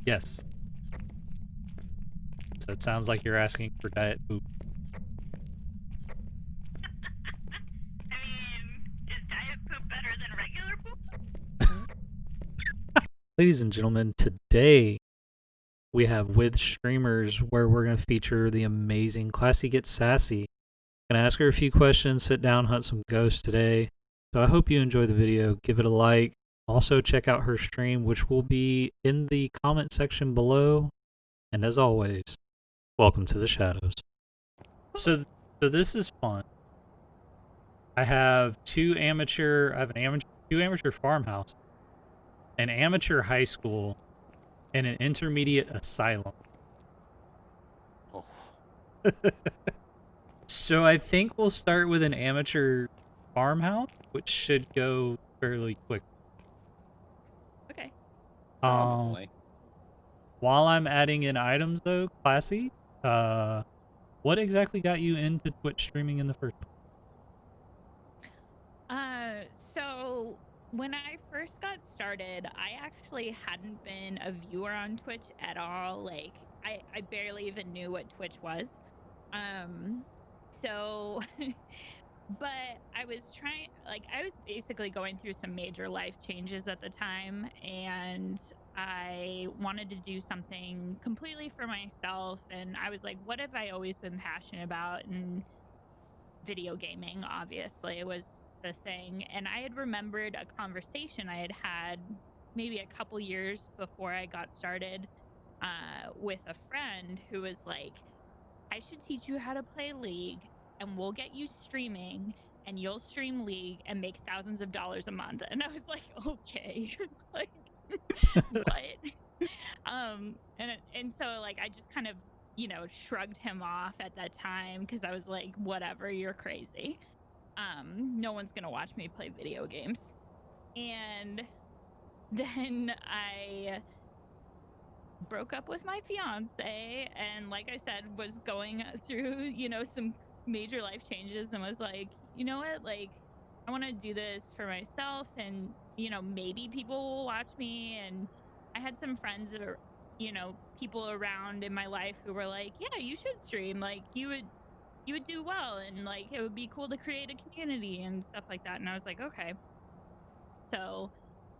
Yes. So it sounds like you're asking for diet poop. I mean, is diet poop better than regular poop? Ladies and gentlemen, today we have With Streamers, where we're going to feature the amazing ClassiGetsSassi. Gonna ask her a few questions, sit down, hunt some ghosts today. So I hope you enjoy the video. Give it a like. Also check out her stream, which will be in the comment section below. And as always, welcome to the shadows. So this is fun. I have two amateur farmhouse, an amateur high school, and an intermediate asylum. Oh. So I think we'll start with an amateur farmhouse, which should go fairly quick. Okay. Probably. While I'm adding in items though, Classi, what exactly got you into Twitch streaming in the first place? So when I first got started, I actually hadn't been a viewer on Twitch at all. Like, I barely even knew what Twitch was. So, but I was basically going through some major life changes at the time, and I wanted to do something completely for myself. And I was like, what have I always been passionate about? And video gaming, obviously, was the thing. And I had remembered a conversation I had had maybe a couple years before I got started with a friend who was like, I should teach you how to play League, and we'll get you streaming, and you'll stream League and make thousands of dollars a month. And I was like, okay, like, what? And so like I just kind of, you know, shrugged him off at that time because I was like, whatever, you're crazy. No one's gonna watch me play video games. And then I broke up with my fiance, and like I said, was going through, you know, some major life changes, and was like, you know what, like, I want to do this for myself, and, you know, maybe people will watch me. And I had some friends that are, you know, people around in my life who were like, yeah, you should stream, like, you would do well, and like it would be cool to create a community and stuff like that. And I was like, okay. So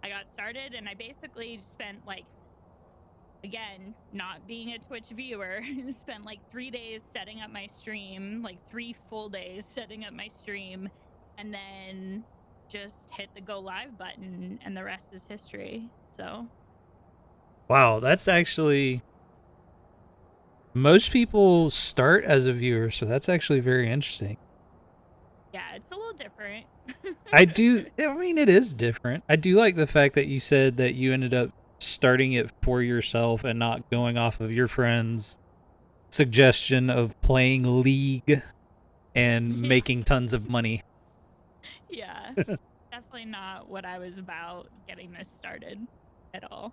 I got started, and I basically spent, like, again, not being a Twitch viewer, spent like 3 days setting up my stream, like 3 full days setting up my stream, and then just hit the go live button, and the rest is history. So Wow, that's actually... Most people start as a viewer, so that's actually very interesting. yeah, it's a little different. I mean, it is different. I do like the fact that you said that you ended up starting it for yourself and not going off of your friend's suggestion of playing League and making tons of money. Yeah, definitely not what I was about getting this started at all.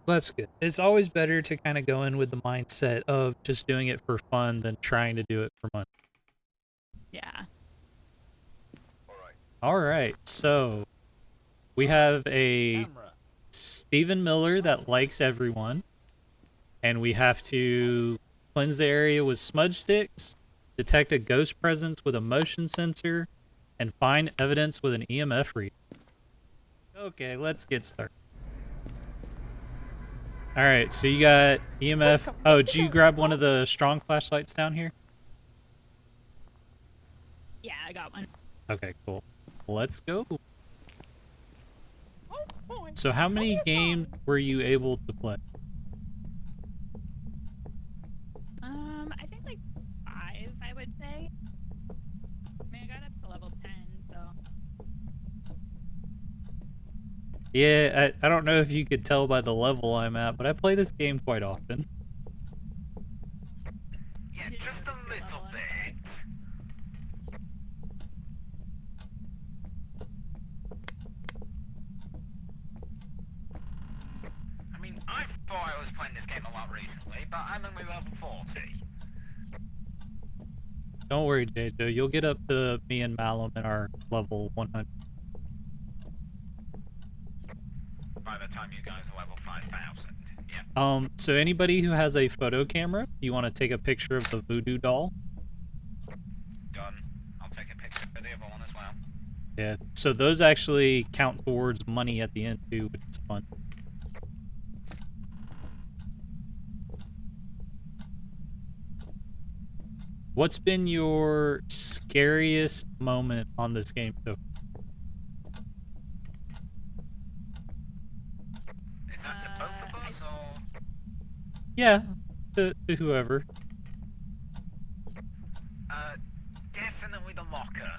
That's good. It's always better to kind of go in with the mindset of just doing it for fun than trying to do it for money. Yeah. All right, so we have a Stephen Miller that likes everyone, and we have to cleanse the area with smudge sticks, detect a ghost presence with a motion sensor, and find evidence with an EMF reader. Okay, let's get started. All right, so you got EMF. Oh, did you grab one of the strong flashlights down here? Yeah, I got one. Okay, cool. Let's go. So how many games were you able to play? I think like 5, I would say. I mean, I got up to level 10, so. Yeah, I don't know if you could tell by the level I'm at, but I play this game quite often. Yeah, just a little bit. I mean, I thought I was playing this game a lot recently, but I'm only level 40. Don't worry, JJ. You'll get up to me and Malum in our level 100. By the time you guys are level 5,000. So anybody who has a photo camera, you want to take a picture of the voodoo doll? Done. I'll take a picture of the other one as well. Yeah. So those actually count towards money at the end too, which is fun. What's been your scariest moment on this game so far? Is that to both of us, or? Yeah, to whoever. Definitely the locker.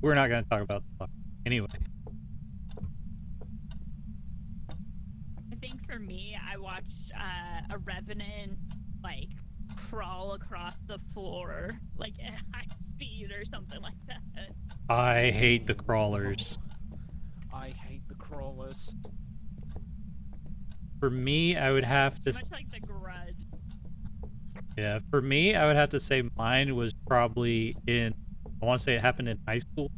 We're not going to talk about the locker. Anyway. I think for me, I watched a revenant like crawl across the floor like at high speed or something like that. I hate the crawlers. I hate the crawlers. For me, I would have to... Much like the Grudge. Yeah, for me, I would have to say mine was probably in... I want to say it happened in high school.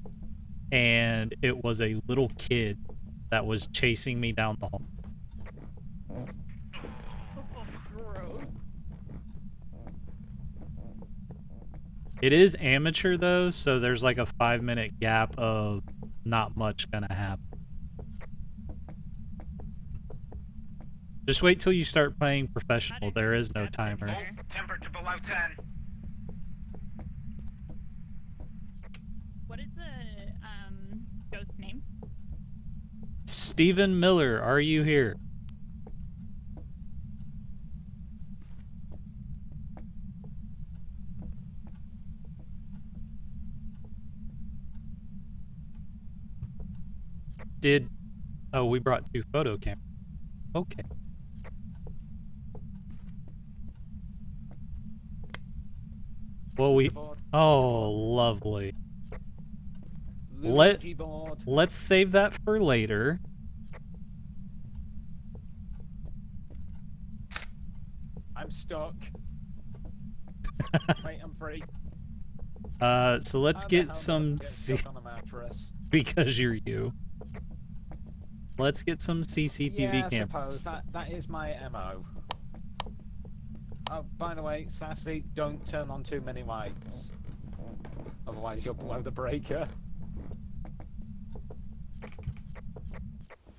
And it was a little kid that was chasing me down the hall. Gross. It is amateur though, so there's like a 5-minute gap of not much gonna happen. Just wait till you start playing professional. There is no timer. Oh, temperature below 10. What is the ghost's name? Stephen Miller, are you here? Oh, we brought 2 photo cameras. Okay. Well, oh, lovely. Let's save that for later. I'm stuck. Wait, I'm free. So let's get some... Stuck on a mattress. Because you're you. Let's get some CCTV yeah, I cameras. suppose that is my MO. Oh, by the way, Sassy, don't turn on too many lights. Otherwise you'll blow the breaker.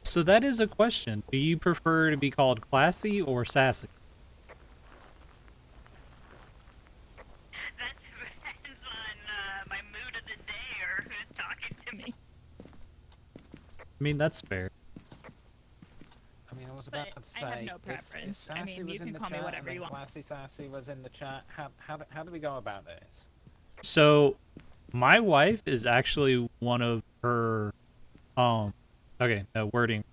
So that is a question. Do you prefer to be called Classi or Sassy? That depends on my mood of the day or who's talking to me. I mean, that's fair. I mean, I was about to say, I have no preference. if Sassy was you in can the call me chat whatever and you then want. Classy Sassy was in the chat, how do we go about this? So, my wife is actually one of her, okay, no, wording.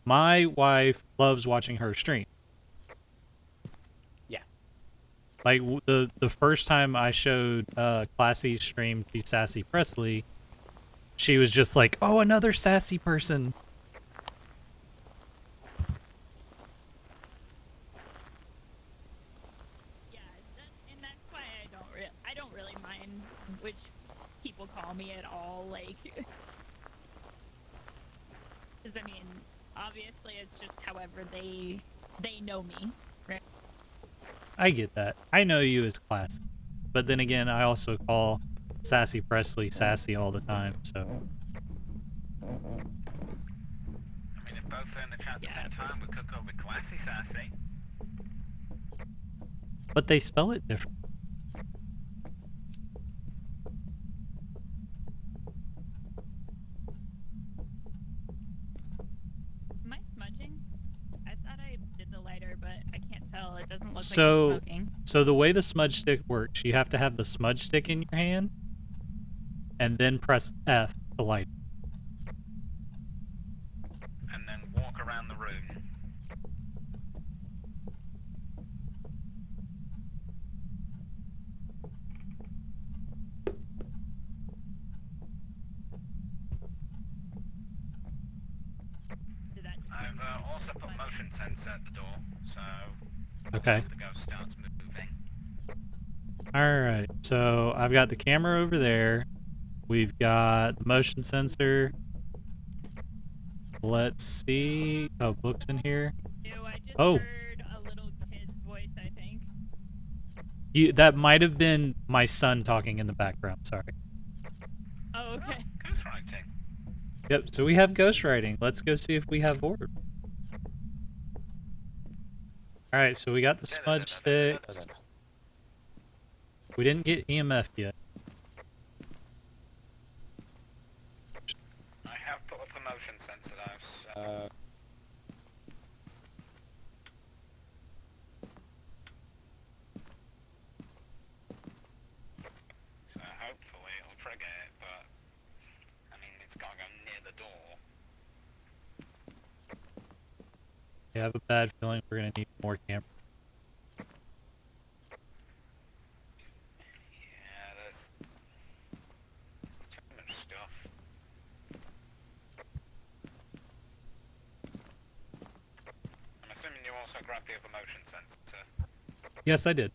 My wife loves watching her stream. Yeah. Like, the first time I showed Classy's stream to Sassy Presley, she was just like, oh, another sassy person. Yeah, and that's why I don't really mind which people call me at all. Like, because I mean, obviously it's just however they know me, right? I get that. I know you as Classy. But then again, I also call Sassy Presley Sassy all the time, so... I mean, if both are in the chat at the same time, we could go with Classi Sassy. But they spell it different. Am I smudging? I thought I did the lighter, but I can't tell. It doesn't look like So, I'm smoking. so the way the smudge stick works, you have to have the smudge stick in your hand, and then press F to light it. And then walk around the room. I've also put motion sensor at the door, so Okay. the ghost starts moving. Alright, so I've got the camera over there. We've got the motion sensor. Let's see. Oh, books in here. Ew, I just Oh. heard a little kid's voice, I think. That might have been my son talking in the background. Sorry. Oh, okay. Ghostwriting. Yep. So we have ghostwriting. Let's go see if we have orb. All right. So we got the smudge sticks. We didn't get EMF yet. I have put up a motion sensor though, so... So hopefully it'll trigger it, but... I mean, it's gotta go near the door. I have a bad feeling we're gonna need more cameras. Yeah, there's too much stuff. I'm assuming you also grabbed the other motion sensor. Yes, I did.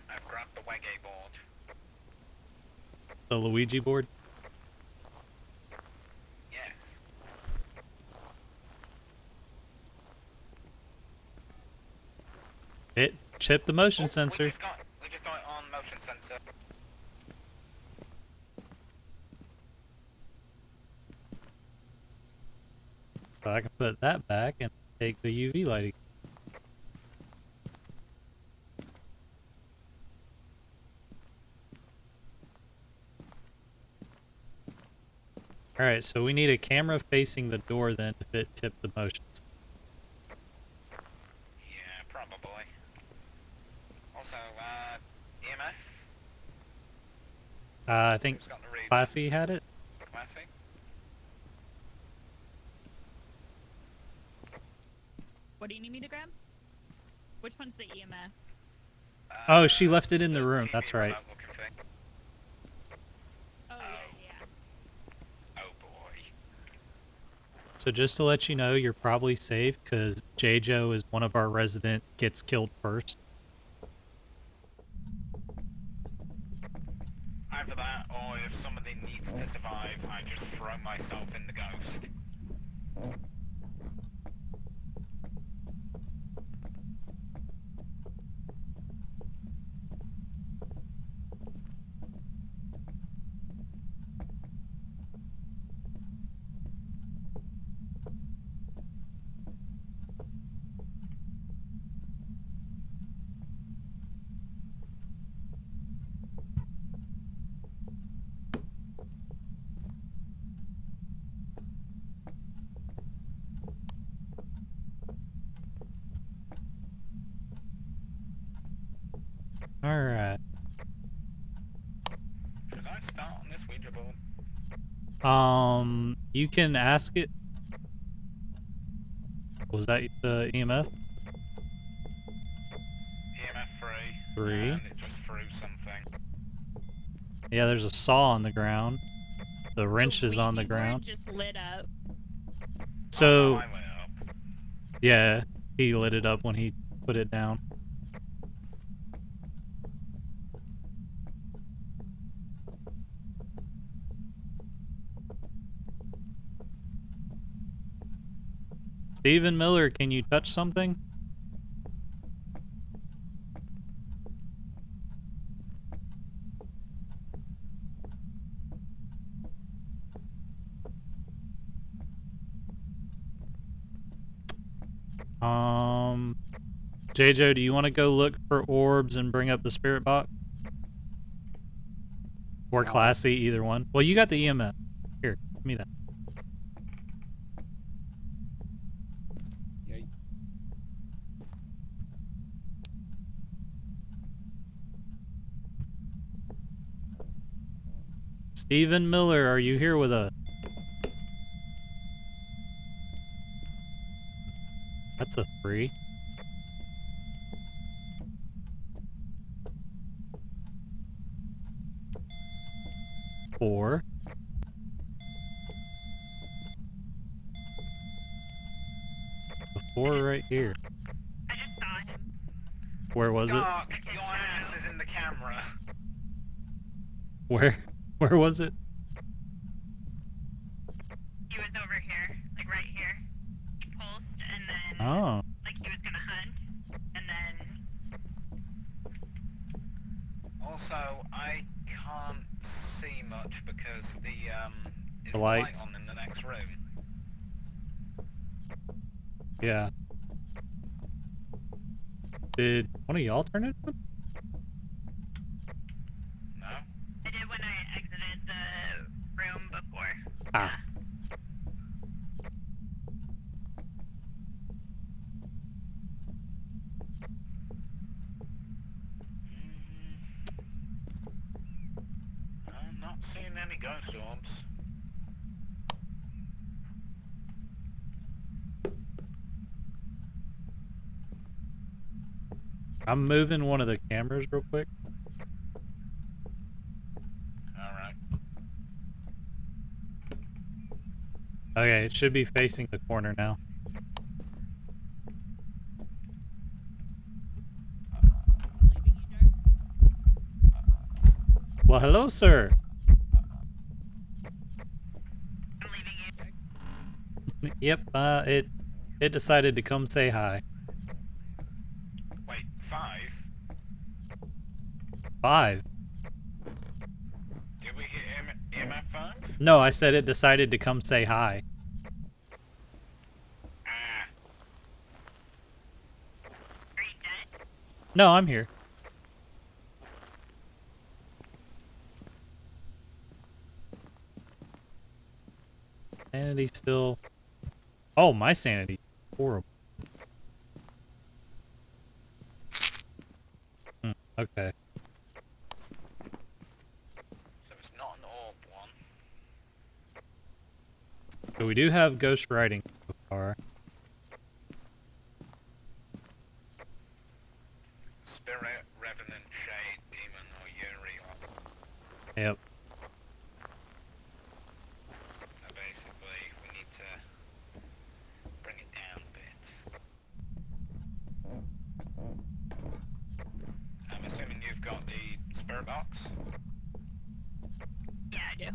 I've grabbed the Wege board. The Luigi board. Yes. It chipped the motion We sensor. just got it on motion sensor. So I can put that back and take the UV lighting. Alright, so we need a camera facing the door then if it tipped the motion sensor. Yeah, probably. Also, EMF? I think Who's got the read? Classi had it. Classi? What do you need me to grab? Which one's the EMF? Oh, she left it in the room. TV That's right. remote looking thing. Oh, yeah. Oh boy. So just to let you know, you're probably safe because J-Jo is one of our resident gets killed first. Either that, or if somebody needs to survive, I just throw myself in the ghost. Alright. Should I start on this Ouija board? You can ask it. Was that the EMF? EMF 3. 3. And it just threw something. Yeah, there's a saw on the ground. The wrench is on the Ouija board ground. just lit up. So, Oh, no, I lit it up. yeah, he lit it up when he put it down. Stephen Miller, can you touch something? JJ, do you want to go look for orbs and bring up the spirit box? Or Classi, either one. Well, you got the EMF. Here, give me that. Yay. Stephen Miller, are you here with us? That's a 3. 4. 4 right here. I just saw him. Where was it? Dark, your ass is in the camera. Where was it? He was over here, like right here. He pulsed and then Oh. like he was gonna hunt, and then Also, I can't see much because is The the lights. light on in the next room. Yeah. Did one of y'all turn it on? No? I did when I exited the room before. Ah. I'm not seeing any ghost orbs. I'm moving one of the cameras real quick. Alright. Okay, it should be facing the corner now. I'm leaving you, Dark. Well, hello, sir. I'm leaving you, Dark. Yep, it decided to come say hi. Wait, 5? 5. Did we hit EMF 5? No, I said it decided to come say hi. Ah. Are you dead? No, I'm here. Sanity still... Oh, my sanity. Horrible. Okay. So it's not an orb one. So we do have ghost writing so far. Spirit, Revenant, Shade, Demon, or Yuri. Yep. So basically, we need to bring it down a bit. I'm assuming you've got the spirit box? Yeah, I do.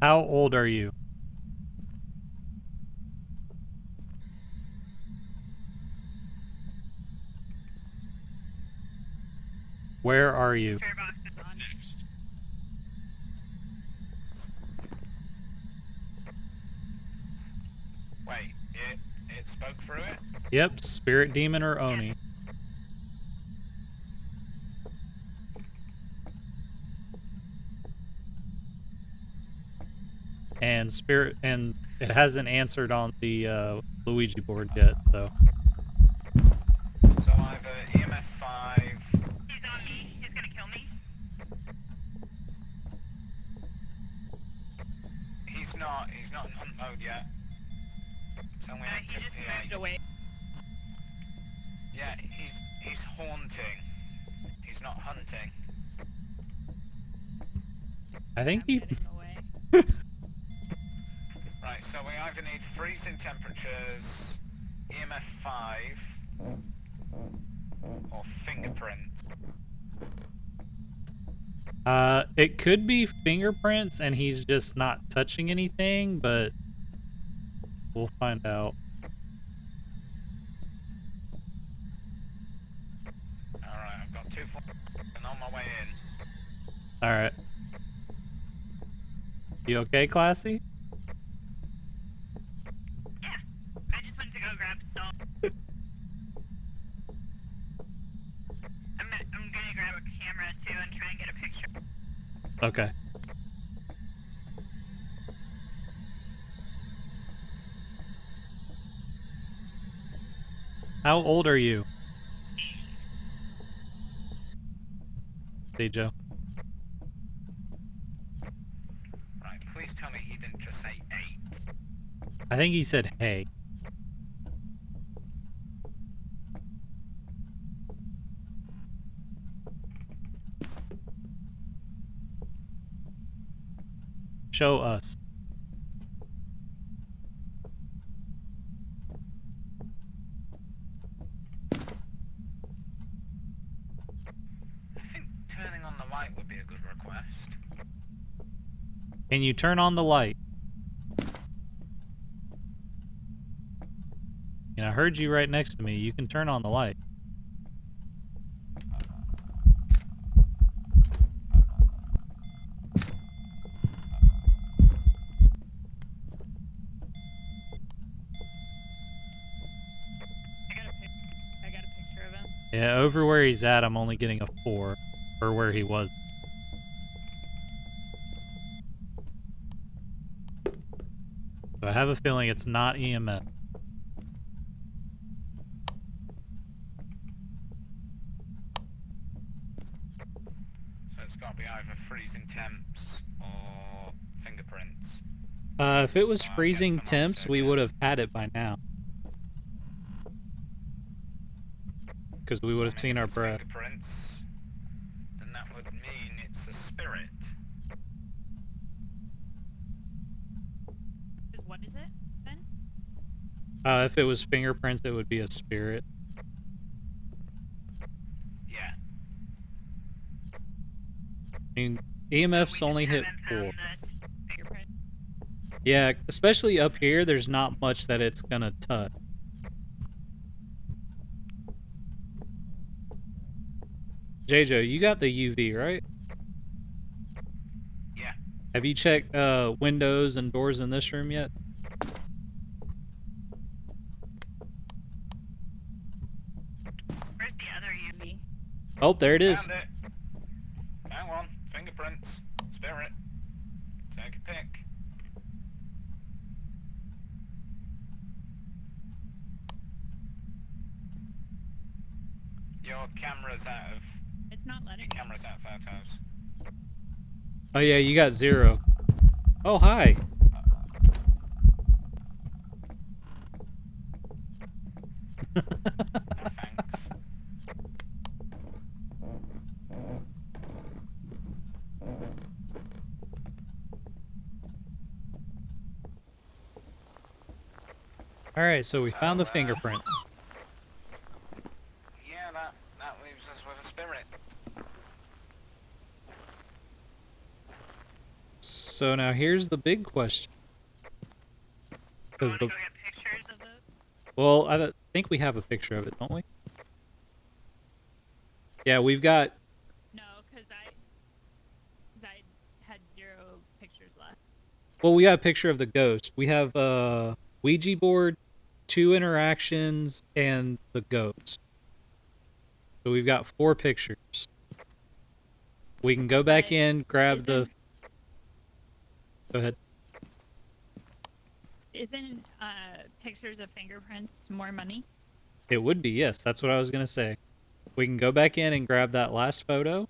How old are you? Where are you? Spirit box is on. Wait, it spoke through it? Yep, spirit demon or Oni. And spirit, and it hasn't answered on the Luigi board yet, so. So either EMF 5... He's on me. He's gonna kill me. He's not in hunt mode yet. It's only He active just PA. moved away. Yeah, he's haunting. He's not hunting. I think I'm he... getting away. Right, so we either need freezing temperatures, EMF 5, or fingerprint. It could be fingerprints and he's just not touching anything, but we'll find out. Alright, I've got 2 and on my way in. Alright. You okay, Classi? Yeah. I just went to go grab salt. I'm gonna grab a camera too and try and get a picture. Okay. How old are you? Joe. Right, please tell me he didn't just say 8. I think he said hey. show us. I think turning on the light would be a good request. Can you turn on the light? And I heard you right next to me. You can turn on the light. I got a picture of him. Yeah, over where he's at, I'm only getting a 4. Or where he was. So I have a feeling it's not EMF. So it's got to be either freezing temps or fingerprints. If it was Well, I'm freezing guessing temps, also, we yeah. would have had it by now. Because we would have seen our If it's breath. fingerprints, then that would mean it's a spirit. What is it then? If it was fingerprints, it would be a spirit. Yeah. I mean, EMF's We only just hit haven't 4. found the fingerprint. Yeah, especially up here, there's not much that it's gonna touch. JJ, you got the UV, right? Yeah. Have you checked windows and doors in this room yet? Where's the other UV? Oh, there it is. Found it. Hang on. Fingerprints. Spirit. Take a pic. Your camera's out of... It's not letting Your me. camera's out of photos. Oh yeah, you got 0. Oh, hi. Oh, thanks. Alright, so we found the fingerprints. Yeah, that leaves us with a spirit. So now here's the big question. Because the... Go get pictures of those? Well, I think we have a picture of it, don't we? Yeah, we've got... No, because I had 0 pictures left. Well, we got a picture of the ghost. We have a Ouija board, 2 interactions, and the ghost. So we've got 4 pictures. We can go back But in, grab the... Go ahead. Isn't pictures of fingerprints more money? It would be, yes. That's what I was going to say. We can go back in and grab that last photo.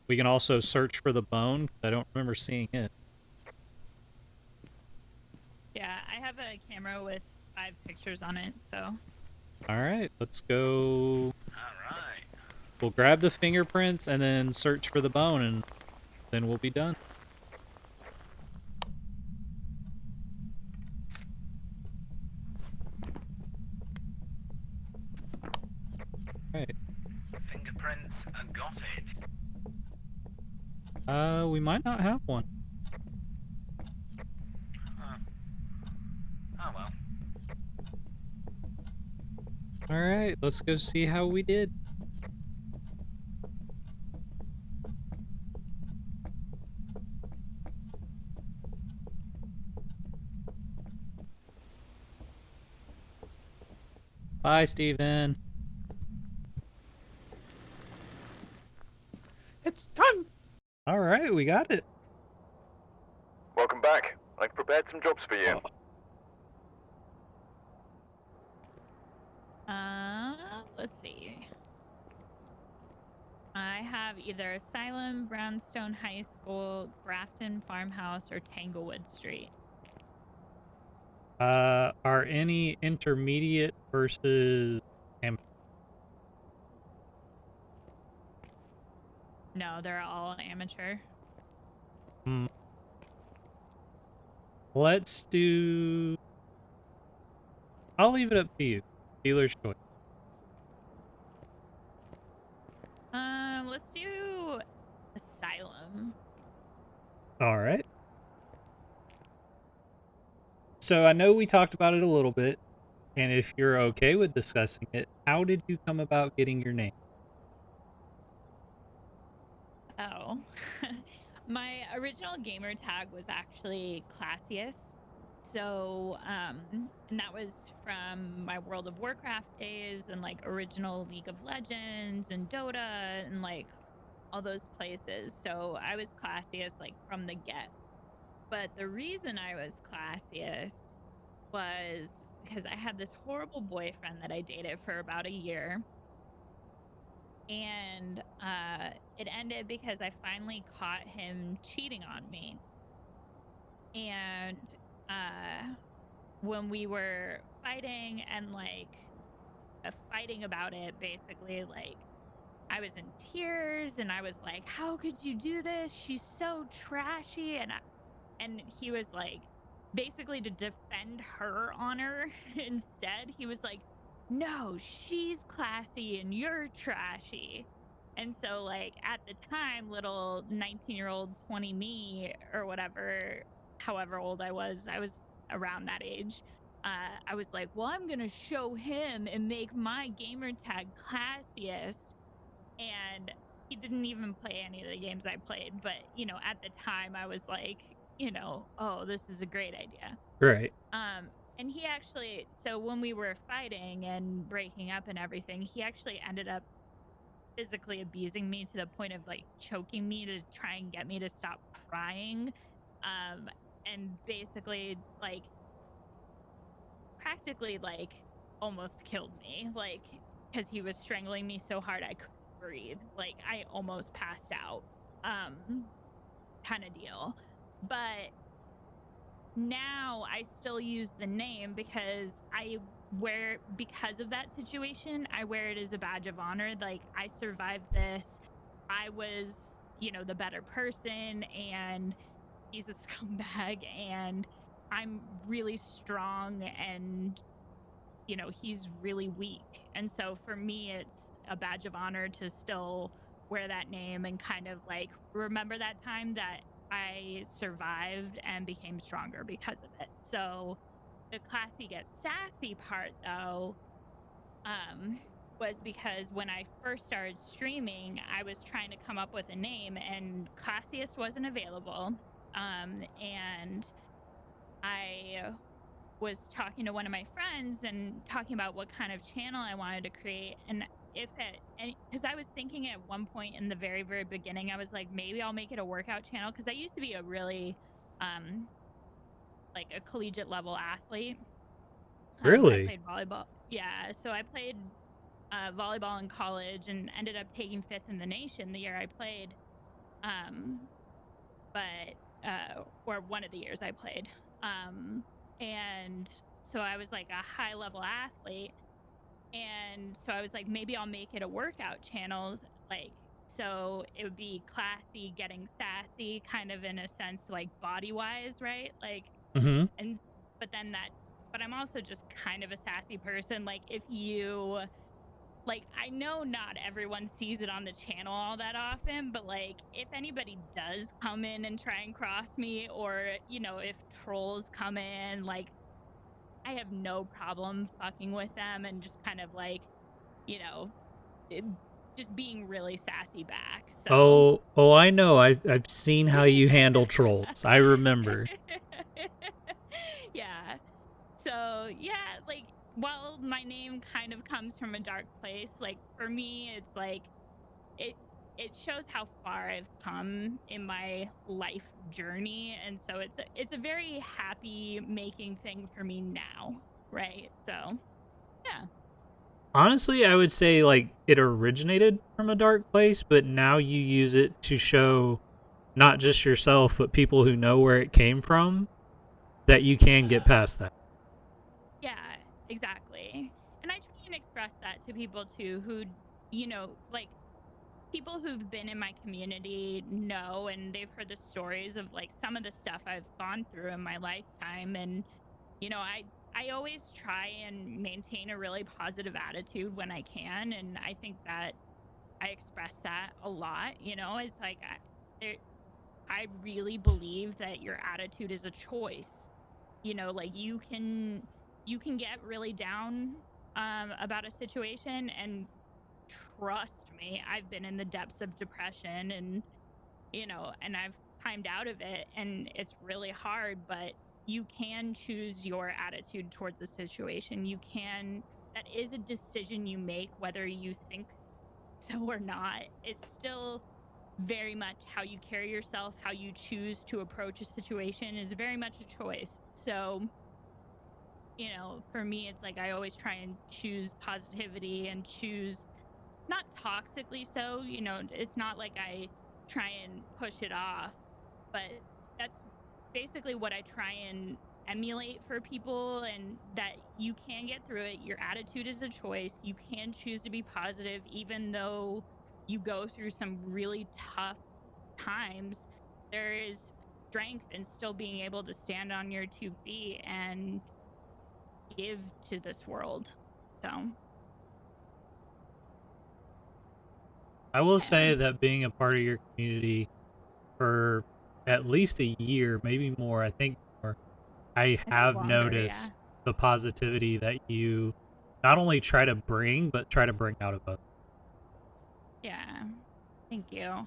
We can also search for the bone. I don't remember seeing it. Yeah, I have a camera with 5 pictures on it, so. Alright, let's go... Alright. We'll grab the fingerprints and then search for the bone, and then we'll be done. Alright. Fingerprints, I got it. We might not have one. Huh. Oh well. Alright, let's go see how we did. Bye, Steven. It's time! Alright, we got it. Welcome back. I've prepared some jobs for you. Let's see. I have either Asylum, Brownstone High School, Grafton Farmhouse, or Tanglewood Street. Are any intermediate versus... No, they're all amateur. Let's do... I'll leave it up to you. Dealer's choice. Let's do Asylum. All right. So I know we talked about it a little bit, and if you're okay with discussing it, how did you come about getting your name? Oh. My original gamer tag was actually Classiest. So, and that was from my World of Warcraft days and like original League of Legends and Dota and like all those places. So I was Classiest like from the get. But the reason I was Classiest was because I had this horrible boyfriend that I dated for about a year. And it ended because I finally caught him cheating on me. And when we were fighting and like fighting about it, basically, like I was in tears and I was like, "How could you do this? She's so trashy." And he was like, basically to defend her honor instead, he was like, "No, she's classy and you're trashy." And so, like, at the time, little 19-year-old 20 me or whatever, however old I was around that age. I was like, well, I'm going to show him and make my gamer tag Classiest. And he didn't even play any of the games I played. But, you know, at the time, I was like, you know, oh, this is a great idea. Right. And he actually, so when we were fighting and breaking up and everything, he actually ended up physically abusing me to the point of like choking me to try and get me to stop crying. And basically like practically like almost killed me, like because he was strangling me so hard I couldn't breathe. Like I almost passed out. Kind of deal. But now I still use the name because because of that situation, I wear it as a badge of honor. Like I survived this. I was, you know, the better person and he's a scumbag and I'm really strong and you know, he's really weak. And so for me it's a badge of honor to still wear that name and kind of like remember that time that I survived and became stronger because of it. So the ClassiGetsSassi part though was because when I first started streaming, I was trying to come up with a name and Classiest wasn't available. And I was talking to one of my friends and talking about what kind of channel I wanted to create. And because I was thinking at one point in the very, very beginning, I was like, maybe I'll make it a workout channel. Cause I used to be a really, like a collegiate level athlete. I Really? played volleyball. Yeah. So I played volleyball in college and ended up taking 5th in the nation the year I played. Or one of the years I played. And so I was like a high level athlete. And so I was like, maybe I'll make it a workout channel. Like, so it would be classy, getting sassy, kind of in a sense, like body wise, right? Like, Mm-hmm. but I'm also just kind of a sassy person. Like, I know not everyone sees it on the channel all that often, but like if anybody does come in and try and cross me or, you know, if trolls come in, like I have no problem fucking with them and just kind of like, you know, just being really sassy back. So I know. I've seen how you handle trolls. I remember. yeah. So yeah, like while my name kind of comes from a dark place, like for me it's like it shows how far I've come in my life journey, and so it's a very happy making thing for me now, right? So yeah. Honestly, I would say like it originated from a dark place, but now you use it to show not just yourself, but people who know where it came from that you can get past that. Yeah, exactly. And I try and express that to people too who, you know, like people who've been in my community know, and they've heard the stories of like some of the stuff I've gone through in my lifetime. And, you know, I always try and maintain a really positive attitude when I can. And I think that I express that a lot. You know, it's like I really believe that your attitude is a choice. You know, like you can get really down about a situation, and trust me, I've been in the depths of depression, and and I've climbed out of it, and it's really hard, but you can choose your attitude towards the situation. That is a decision you make, whether you think so or not. It's still very much how you carry yourself, how you choose to approach a situation is very much a choice. So, for me, it's like I always try and choose positivity and choose not toxically so, it's not like I try and push it off, but that's basically what I try and emulate for people, and that you can get through it. Your attitude is a choice. You can choose to be positive even though you go through some really tough times. There is strength in still being able to stand on your 2 feet and give to this world. So, I will yeah. say that being a part of your community for at least a year, maybe more, I think more, I think have longer, noticed the positivity that you not only try to bring, but try to bring out of others. Yeah. Thank you. I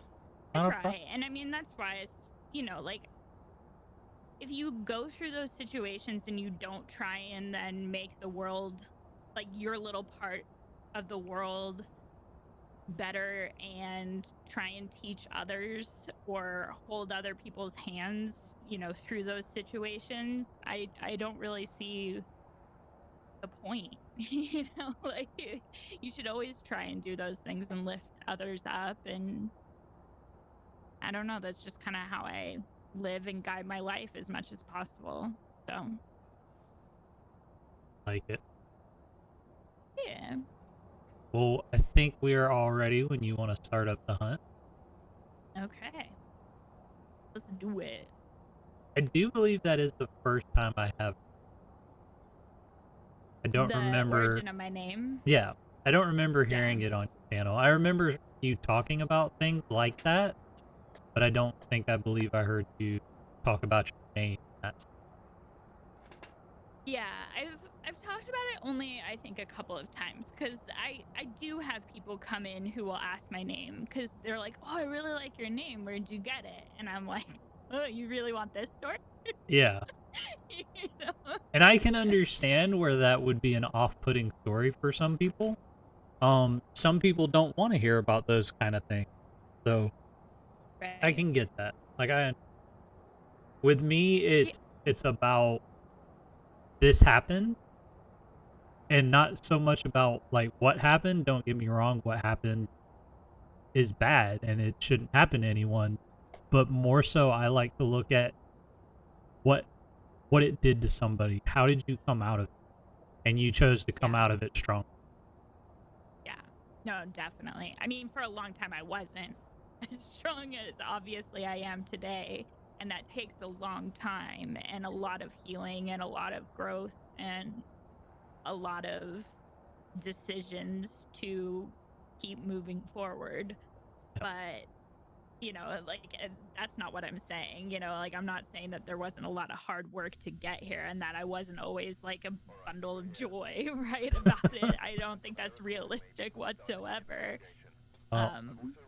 Not a try. problem. And I mean, that's why it's, like if you go through those situations and you don't try and then make the world, like your little part of the world, better, and try and teach others or hold other people's hands, through those situations, I don't really see the point. Like you should always try and do those things and lift others up. And I don't know, that's just kind of how I live and guide my life as much as possible. So, Like it. yeah. Well, I think we are all ready when you want to start up the hunt. Okay. Let's do it. I do believe that is the first time I have. I don't The remember. origin of my name. Yeah, I don't remember hearing it on your channel. I remember you talking about things like that, but I don't think I believe I heard you talk about your name. Yeah, I've talked about it only I think a couple of times, because I do have people come in who will ask my name because they're like, "Oh, I really like your name. Where'd you get it?" And I'm like, "Oh, you really want this story?" Yeah. You know? And I can understand where that would be an off-putting story for some people. Some people don't want to hear about those kind of things. So Right. I can get that. Like with me, it's about this happened, and not so much about like what happened. Don't get me wrong, what happened is bad and it shouldn't happen to anyone. But more so, I like to look at what it did to somebody. How did you come out of it? And you chose to come out of it strong. Yeah. No, definitely. I mean, for a long time, I wasn't as strong as obviously I am today. And that takes a long time and a lot of healing and a lot of growth and a lot of decisions to keep moving forward. But, like, that's not what I'm saying. Like, I'm not saying that there wasn't a lot of hard work to get here and that I wasn't always like a bundle of joy, right, about it. I don't think that's realistic whatsoever.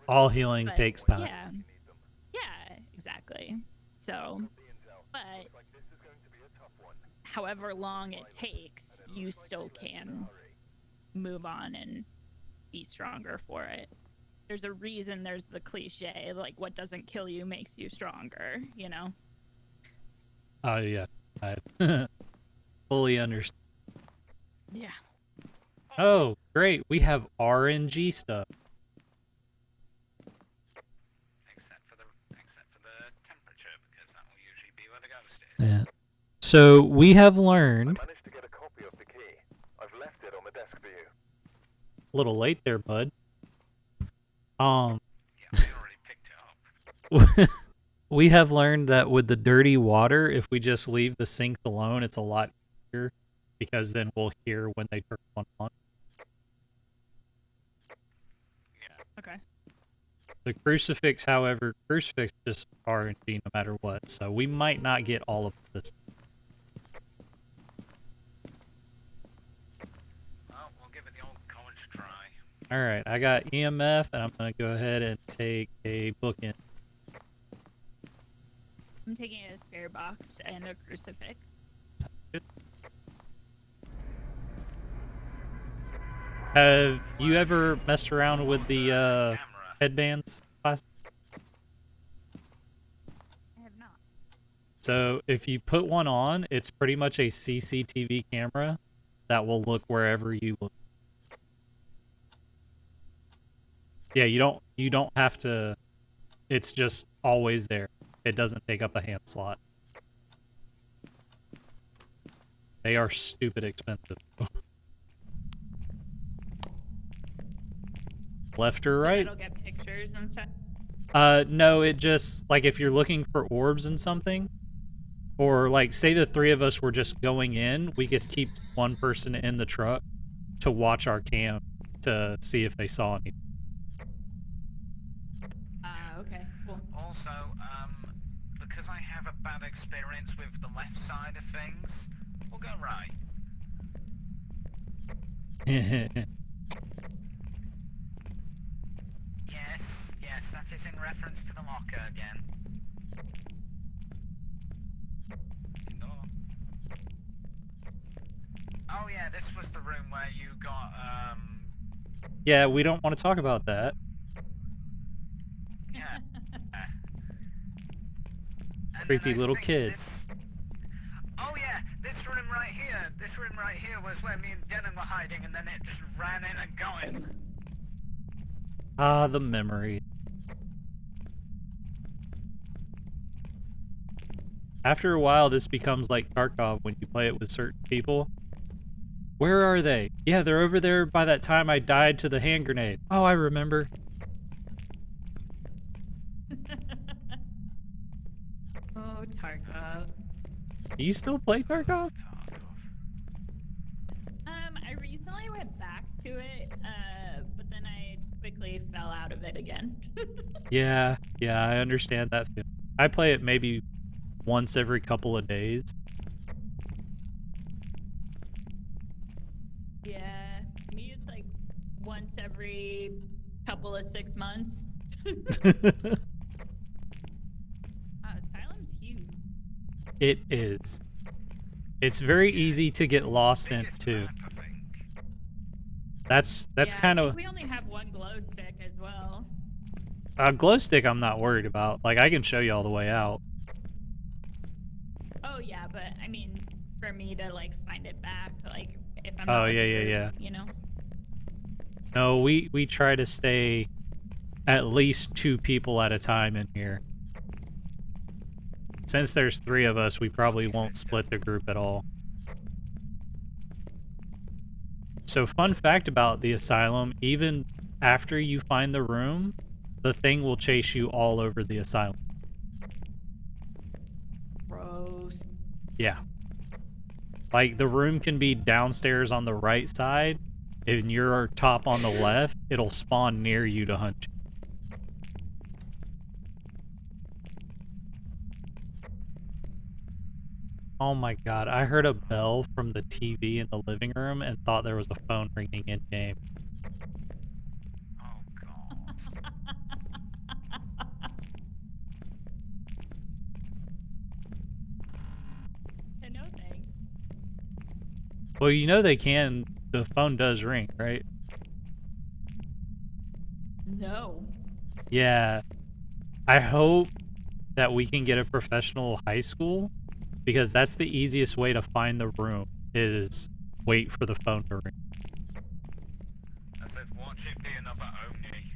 All healing But takes time. yeah, exactly. So, but however long it takes, you still can move on and be stronger for it. There's a reason there's the cliche, like, what doesn't kill you makes you stronger, Oh, yeah. I fully understand. Yeah. Oh, great. We have RNG stuff. Except for the temperature, because that will usually be where the ghost is. Yeah. So we have learned. I managed to get a copy of the key. I've left it on the desk for you. A little late there, bud. we have learned that with the dirty water, if we just leave the sinks alone, it's a lot easier because then we'll hear when they turn one on. Okay. The crucifix, however, crucifix just RNG no matter what, so we might not get all of this. Well, we'll give it the old college try. Alright, I got EMF, and I'm going to go ahead and take a bookend. I'm taking a spare box and a crucifix. Good. Have you ever messed around with the Camera. headbands class? I have not. So if you put one on, it's pretty much a CCTV camera that will look wherever you look. Yeah, you don't have to. It's just always there. It doesn't take up a hand slot. They are stupid expensive. Left or right? It'll get pictures and stuff. No, it just, like, if you're looking for orbs and something, or, like, say the three of us were just going in, we could keep one person in the truck to watch our cam to see if they saw anything. Okay, cool. Also, because I have a bad experience with the left side of things, we'll go right. Yes, that is in reference to the locker again. No. Oh yeah, this was the room where you got, Yeah, we don't want to talk about that. yeah. And Creepy then I little think kid. Oh yeah, this room right here was where me and Denon were hiding, and then it just ran in and got him. Ah, the memory. After a while, this becomes like Tarkov when you play it with certain people. Where are they? Yeah, they're over there by that time I died to the hand grenade. Oh, I remember. Oh, Tarkov. Do you still play Tarkov? I recently went back to it, but then I quickly fell out of it again. Yeah, I understand that feeling. I play it maybe once every couple of days. Yeah, me it's like once every couple of 6 months. Asylum's huge. It is. It's very easy to get lost in too. That's Yeah, kind I of think we only have one glow stick as well. glow stick. I'm not worried about. Like, I can show you all the way out. Oh yeah, but I mean, for me to like find it back, like if I'm Oh, not with yeah, the yeah, group, yeah. you know. No, we try to stay at least 2 people at a time in here. Since there's 3 of us, we probably won't split the group at all. So, fun fact about the asylum, even after you find the room, the thing will chase you all over the asylum. Gross. Yeah. Like, the room can be downstairs on the right side, and you're top on the left, it'll spawn near you to hunt you. Oh my god, I heard a bell from the TV in the living room and thought there was a phone ringing in-game. Oh god. No thanks. Well, you know they can. The phone does ring, right? No. Yeah. I hope that we can get a professional high school, because that's the easiest way to find the room, is wait for the phone to ring. I said, watch it be another Oni.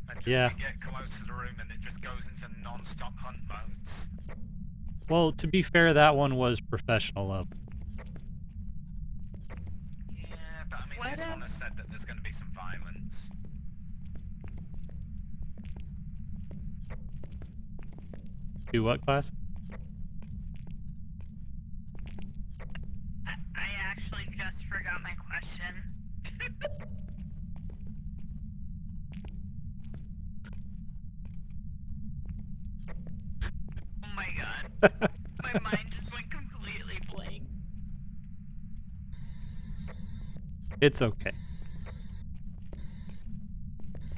And just Yeah. we get close to the room and it just goes into non-stop hunt modes. Well, to be fair, that one was professional level. Yeah, but I mean, What this if- one has said that there's going to be some violence. Do what class? I actually just forgot my question. Oh my god. My mind just went completely blank. It's okay.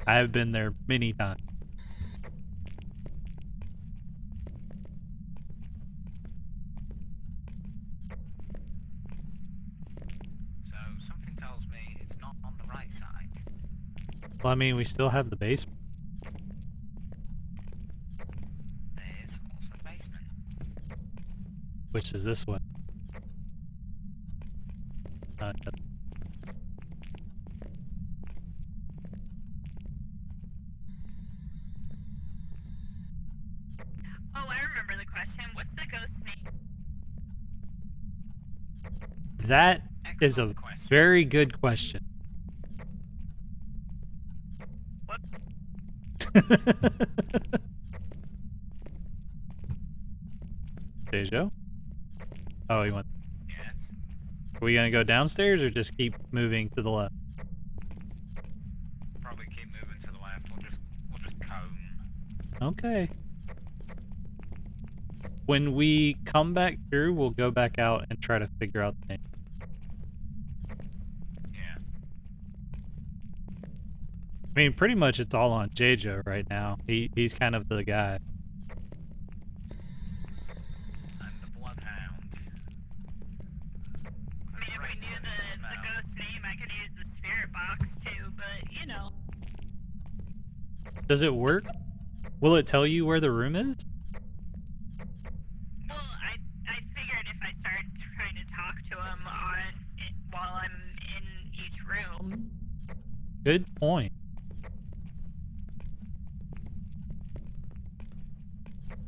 I have been there many times. So something tells me it's not on the right side. Well, I mean, we still have the basement. There's also the basement. Which is this one. Oh, I remember the question. What's the ghost's name? That is a Excellent question. very good question. What? Dejo? Oh, he went. Yes. Are we gonna go downstairs or just keep moving to the left? Probably keep moving to the left. We'll just comb. Okay. When we come back through, we'll go back out and try to figure out the name. Yeah. I mean, pretty much it's all on Jejo right now. He's kind of the guy. And the bloodhound. I mean, if we knew the ghost's name, I could use the spirit box too, but you know. Does it work? Will it tell you where the room is? Well, I figured if I started trying to talk to him while I'm in each room. Good point.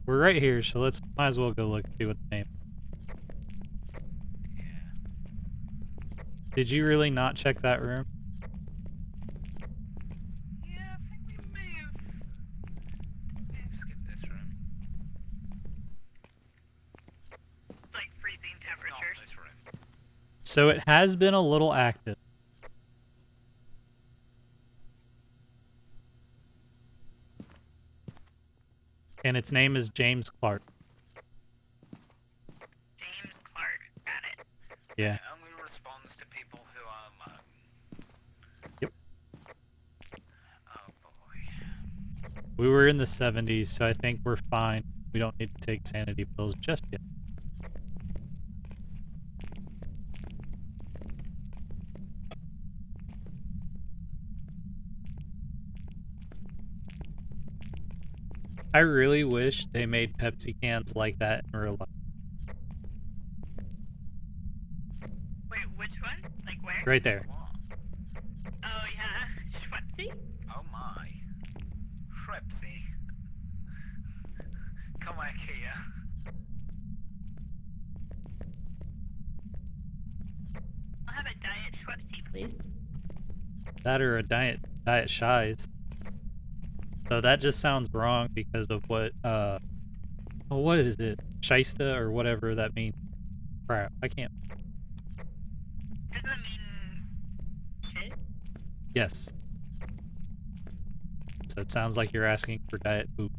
We're right here, so might as well go look and see what the name is. Yeah. Did you really not check that room? Yeah, I think we may have skipped this room. It's like freezing Not temperatures. this room. So it has been a little active. And its name is James Clark. James Clark, got it. Yeah. It only responds to people who are alone. Yep. Oh boy. We were in the 70s, so I think we're fine. We don't need to take sanity pills just yet. I really wish they made Pepsi cans like that in real life. Wait, which one? Like where? Right there. What? Oh yeah, Schweppesy? Oh my. Shrepsy. Come back here. I'll have a diet Schweppesy, please. That or a diet shies. So that just sounds wrong because of what what is it? Shysta or whatever that means. Crap, I can't. Doesn't that mean shit? Yes. So it sounds like you're asking for diet poop.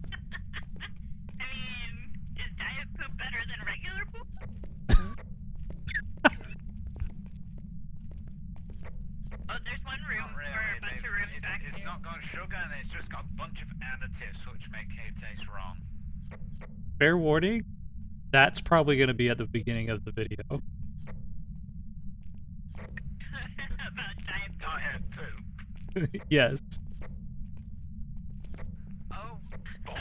I mean, is diet poop better than regular poop? Oh, there's one room Not really. or a bunch of rooms back It's here. not got sugar and it's just got a bunch of additives which make it taste wrong. Fair warning, that's probably going to be at the beginning of the video. About diet poop. Diet poop. Yes. Oh boy.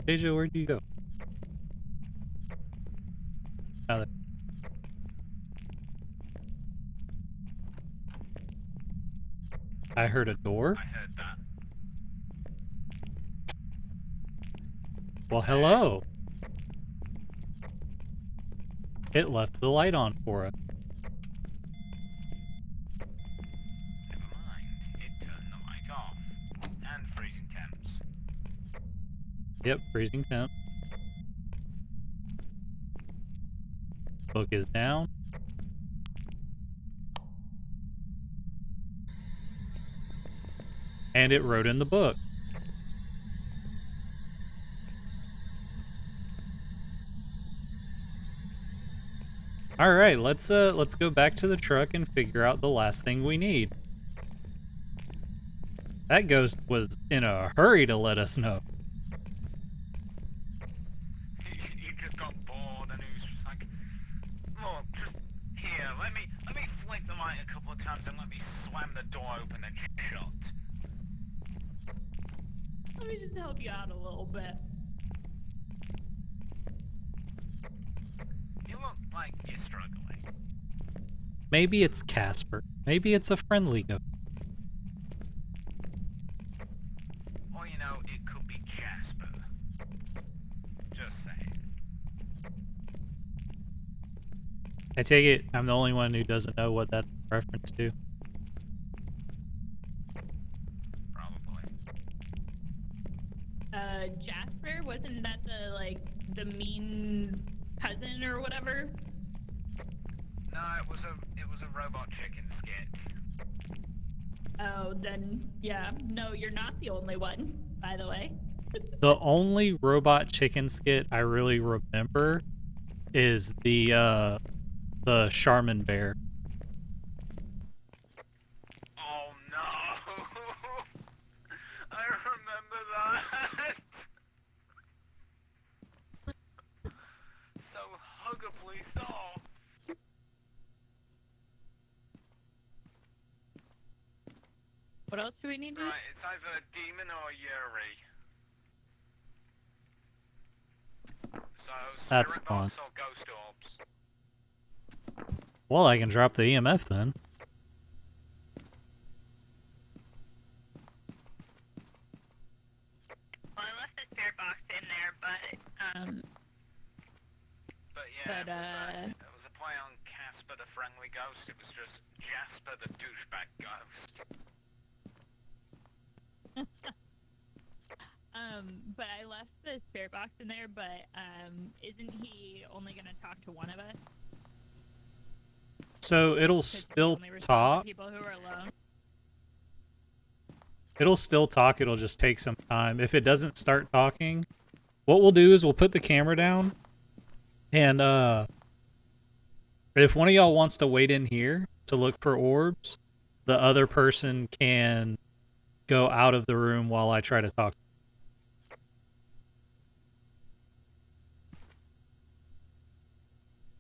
Deja, where'd you go? Oh, there. I heard a door. I heard that. Well, hello. It left the light on for us. Never mind. It turned the light off. And freezing Yep, freezing temp. Book is down. And it wrote in the book. All right, let's go back to the truck and figure out the last thing we need. That ghost was in a hurry to let us know. He just got bored and he was just like, look, just here, let me flick the light a couple of times and let me slam the door open and shut. Let me just help you out a little bit. You look like you're struggling. Maybe it's Casper. Maybe it's a friendly ghost. Or, you know, it could be Jasper. Just saying. I take it I'm the only one who doesn't know what that's a reference to. Probably. Jasper, wasn't that the mean cousin or whatever? No, it was a robot chicken skit. Oh, then yeah. No, you're not the only one, by the way. The only robot chicken skit I really remember is the Charmin bear. Oh no! I remember that! So huggably so. What else do we need to do? Right, it's either a demon or a Yuri. So, That's spirit fun. box or ghost orbs? Well, I can drop the EMF then. Well, I left the spirit box in there, But yeah, But, it was a play on Casper the friendly ghost. It was just Jasper the douchebag ghost. but I left the spirit box in there, but isn't he only gonna talk to one of us? So it'll 'Cause he still only responds to talk. people who are alone. It'll still talk. It'll just take some time. If it doesn't start talking, what we'll do is we'll put the camera down, and if one of y'all wants to wait in here to look for orbs, the other person can go out of the room while I try to talk.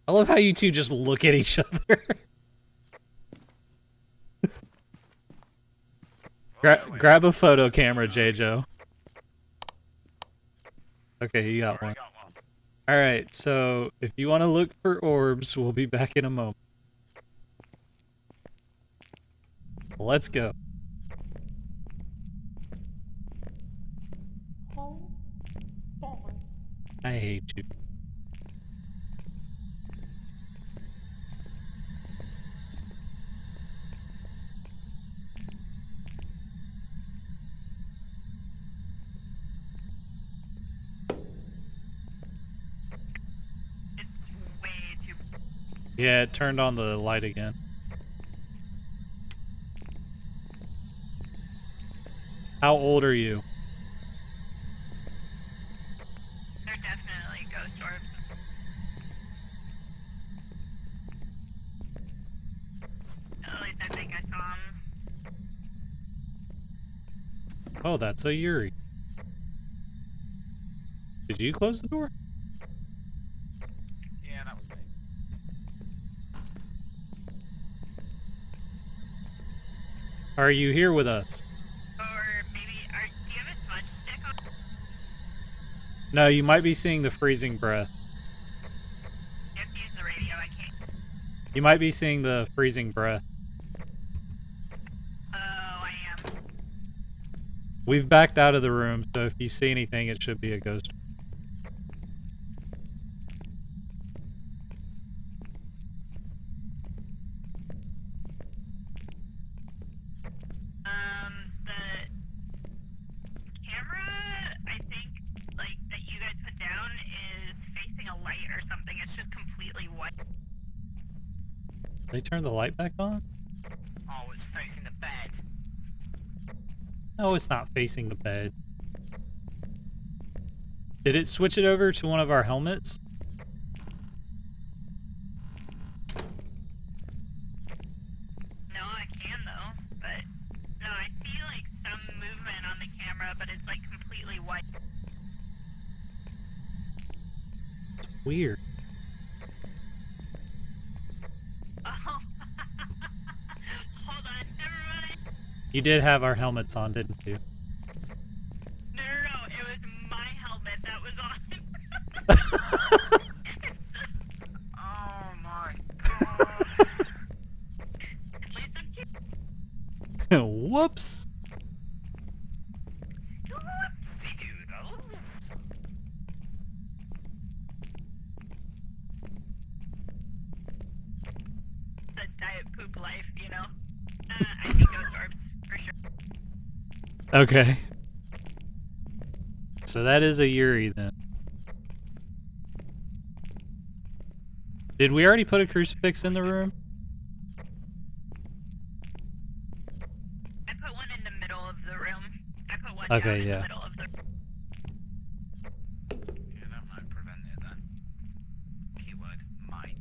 I love how you two just look at each other. Grab a photo camera, J-Jo. Okay, you got one. Alright, so if you want to look for orbs, we'll be back in a moment. Let's go. I hate you. It's way too. Yeah, it turned on the light again. How old are you? They're definitely ghost orbs. At least I think I saw them. Oh, that's a Yuri. Did you close the door? Yeah, that was me. Are you here with us? Or maybe, do you have a smudge stick on? No, you might be seeing the freezing breath. You have to use the radio, I can't. You might be seeing the freezing breath. Oh, I am. We've backed out of the room, so if you see anything, it should be a ghost. The camera, I think, like, They turned the light back on? Oh, it's facing the bed. No, it's not facing the bed. Did it switch it over to one of our helmets? No, I can though, but no, I see like some movement on the camera, but it's like completely white. It's weird. Oh, hold on, everybody. You did have our helmets on, didn't you? No, it was my helmet that was on. Oh my god. At least I'm cute. Whoops. Whoopsie doodles. The diet poop life, you know. I think ghost orbs for sure. Okay. So that is a Yuri then. Did we already put a crucifix in the room? I put one in the middle of the room. I put one Okay, down in yeah. the middle of the Yeah, that might prevent it then. Keyword might.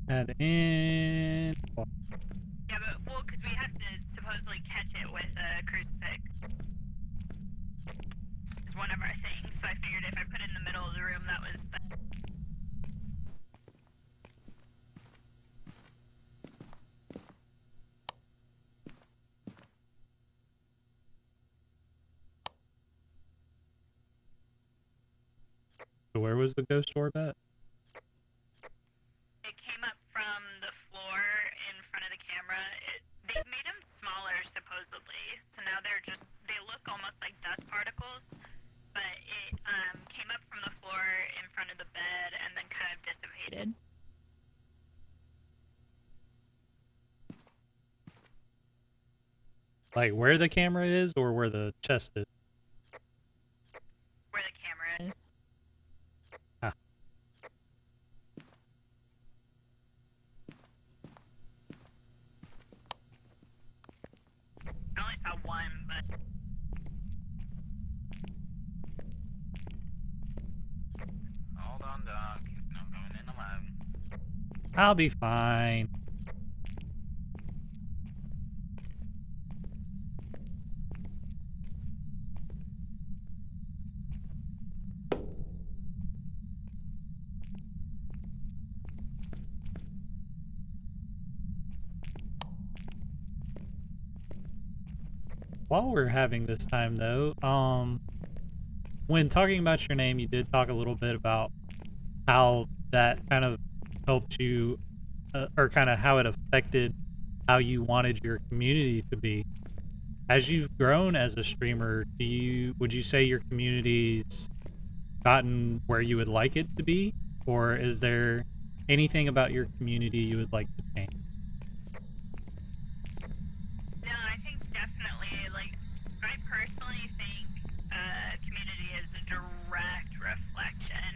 Add in. Yeah, but well, because we have to supposedly catch it with a crucifix. It's one of our things, so I figured if I put it in the middle of the room, that was the... So where was the ghost orb at? It came up from the floor in front of the camera. They made them smaller, supposedly, so now they're just... They look almost like dust particles, but it came up from the floor in front of the bed and then kind of dissipated. Like where the camera is or where the chest is? Where the camera is. Ah. I only saw one, but... Hold on, Doc. Not going in alone. I'll be fine. While we're having this time though, when talking about your name, you did talk a little bit about how that kind of helped you, or kind of how it affected how you wanted your community to be. As you've grown as a streamer, would you say your community's gotten where you would like it to be, or is there anything about your community you would like to change? No, I think definitely, like, I personally think community is a direct reflection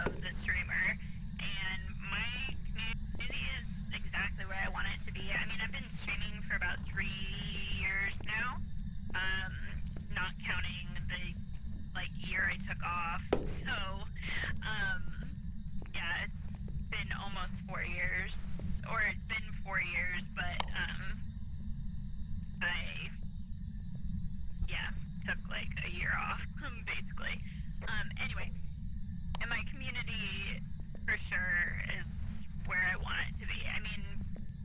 of the streamer, and my community is exactly where I want it to be. I mean, I've been streaming for about 3 years now, not counting the, like, year I took off, so, yeah, it's been almost 4 years, or it's been 4 years, but, I, yeah, took like a year off, basically. Anyway, and my community for sure is where I want it to be. I mean,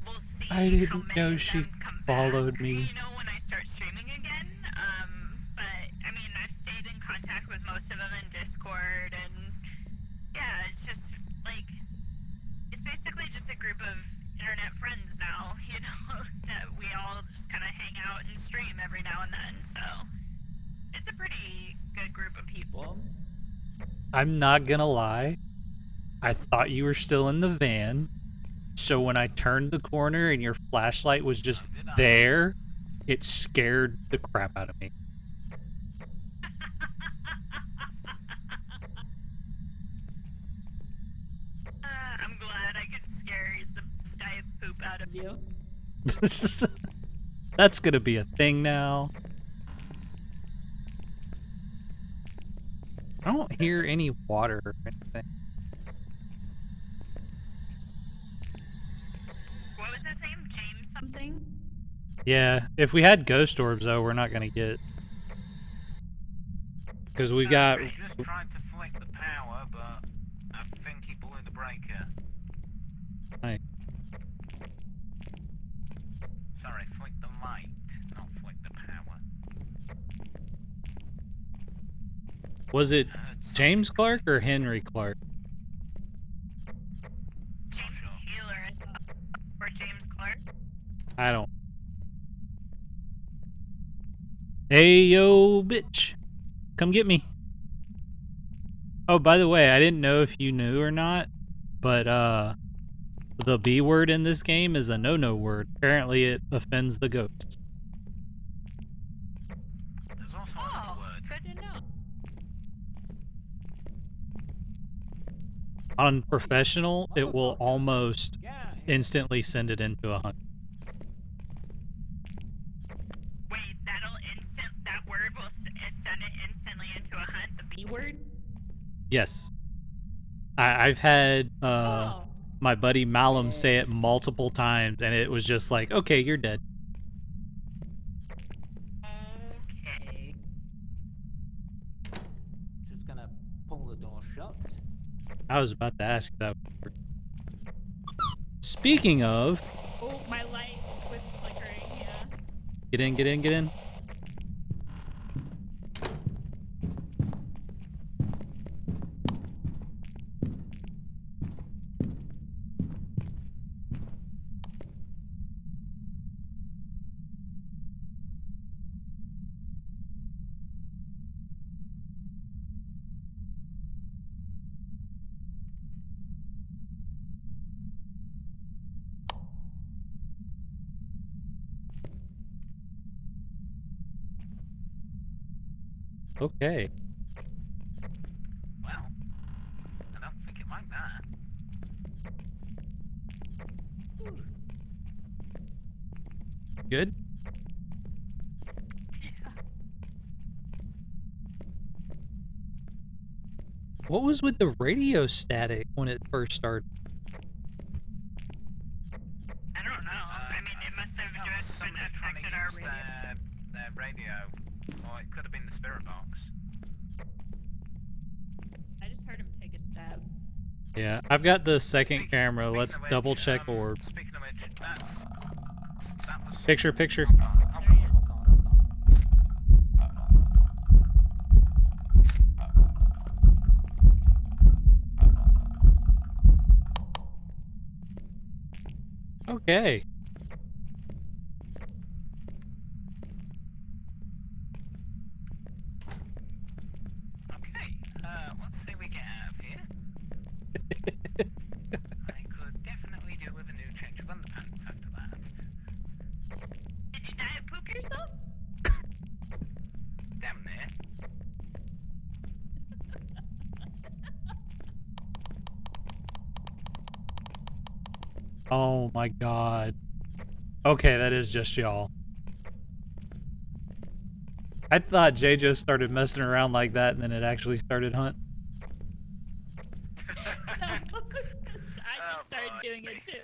we'll see I how didn't many know of she them come followed back, me. you know, when I start streaming again. But I mean, I've stayed in contact with most of them in Discord, and yeah, it's just like, it's basically just a group of internet friends now, you know, that we all just kind of hang out and stream every now and then, so it's a pretty good group of people. I'm not gonna lie. I thought you were still in the van. So when I turned the corner and your flashlight was just there, it scared the crap out of me. I'm glad I could scare proud of you. That's gonna be a thing now. I don't hear any water or anything. What was his name? James something? Yeah, if we had ghost orbs though, we're not gonna get. Because we've got. He just tried to flick the power, but I think he blew the breaker. Right. Sorry, flick the light, not flick the power. Was it James Clark or Henry Clark? James Taylor, I thought. Or James Clark? I don't. Hey yo, bitch. Come get me. Oh, by the way, I didn't know if you knew or not, but the B word in this game is a no-no word. Apparently it offends the ghosts. There's also another word. Good to know. On professional, it will almost instantly send it into a hunt. Wait, that word will send it instantly into a hunt, the B word? Yes. I've had my buddy Malum say it multiple times, and it was just like, okay, you're dead. Okay. Just gonna pull the door shut. I was about to ask that. Speaking of, Oh, my light was flickering, yeah. get in, get in, get in. Okay. Well, I don't think it like that. Good? What was with the radio static when it first started? I don't know. I mean, it must have just been Somebody trying to affected our use radio. their radio, or it could have been the spirit box. I just heard him take a step. Yeah, I've got the second Speaking- camera. speaking Let's of which, double check orb. Speaking of which, that was... Picture, picture. Hold on, hold on, hold on. Okay. Okay, let's see we get out of here. I could definitely do with a new change of underpants after that. Did you diet poop yourself? Damn near. Oh my god. Okay, that is just y'all. I thought JJ started messing around like that and then it actually started hunt. I just started doing it too.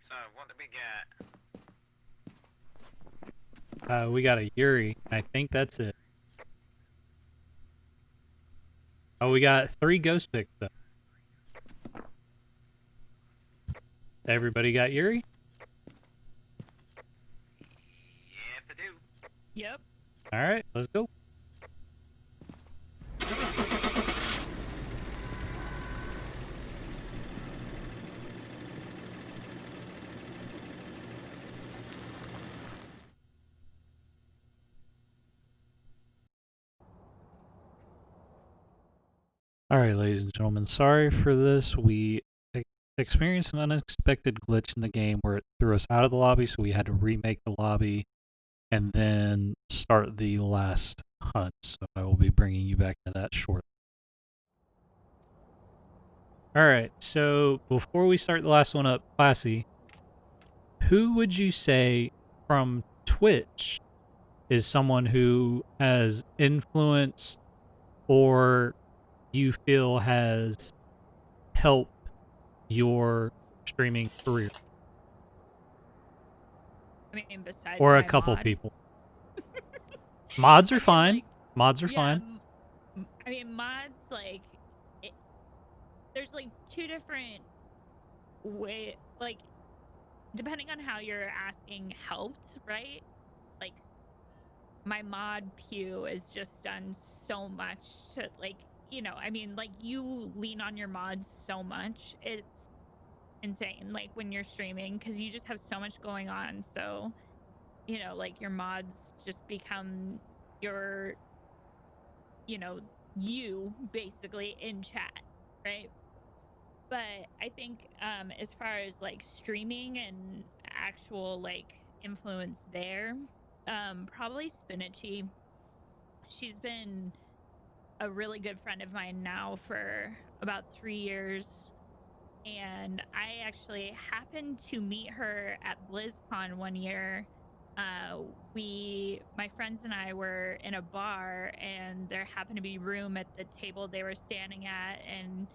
So, what did we get? We got a Yuri. I think that's it. Oh, we got 3 ghost picks though. Everybody got Yuri? Yep, I do. Yep. Alright, let's go. Alright, ladies and gentlemen, sorry for this. We experienced an unexpected glitch in the game where it threw us out of the lobby, so we had to remake the lobby and then start the last hunt, so I will be bringing you back to that shortly. All right, so before we start the last one up, Classi, who would you say from Twitch is someone who has influenced or you feel has helped your streaming career? I mean, besides Or a my couple mod. people. Mods are I mean, fine. like, Mods are yeah, fine. I mean, mods, like, there's like two different way, like, depending on how you're asking helped, right? Like, my mod pew has just done so much to, like, you know, I mean, like, you lean on your mods so much. It's insane, like, when you're streaming, because you just have so much going on. So, you know, like, your mods just become your, you know, you basically in chat, right? But I think as far as like streaming and actual like influence there, probably Spinachy. She's been a really good friend of mine now for about 3 years. And I actually happened to meet her at BlizzCon one year. My friends and I were in a bar, and there happened to be room at the table they were standing at, and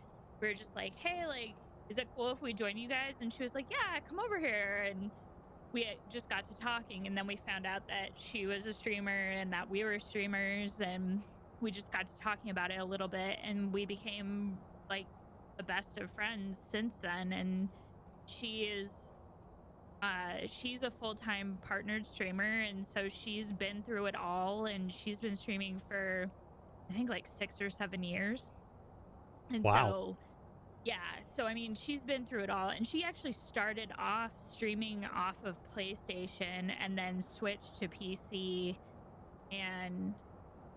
we were just like, "Hey, like, is it cool if we join you guys?" And she was like, "Yeah, come over here." And we just got to talking, and then we found out that she was a streamer and that we were streamers, and we just got to talking about it a little bit, and we became like the best of friends since then. And she is she's a full-time partnered streamer, and so she's been through it all, and she's been streaming for I think like 6 or 7 years. And Wow. so yeah, so I mean, she's been through it all, and she actually started off streaming off of PlayStation and then switched to PC, and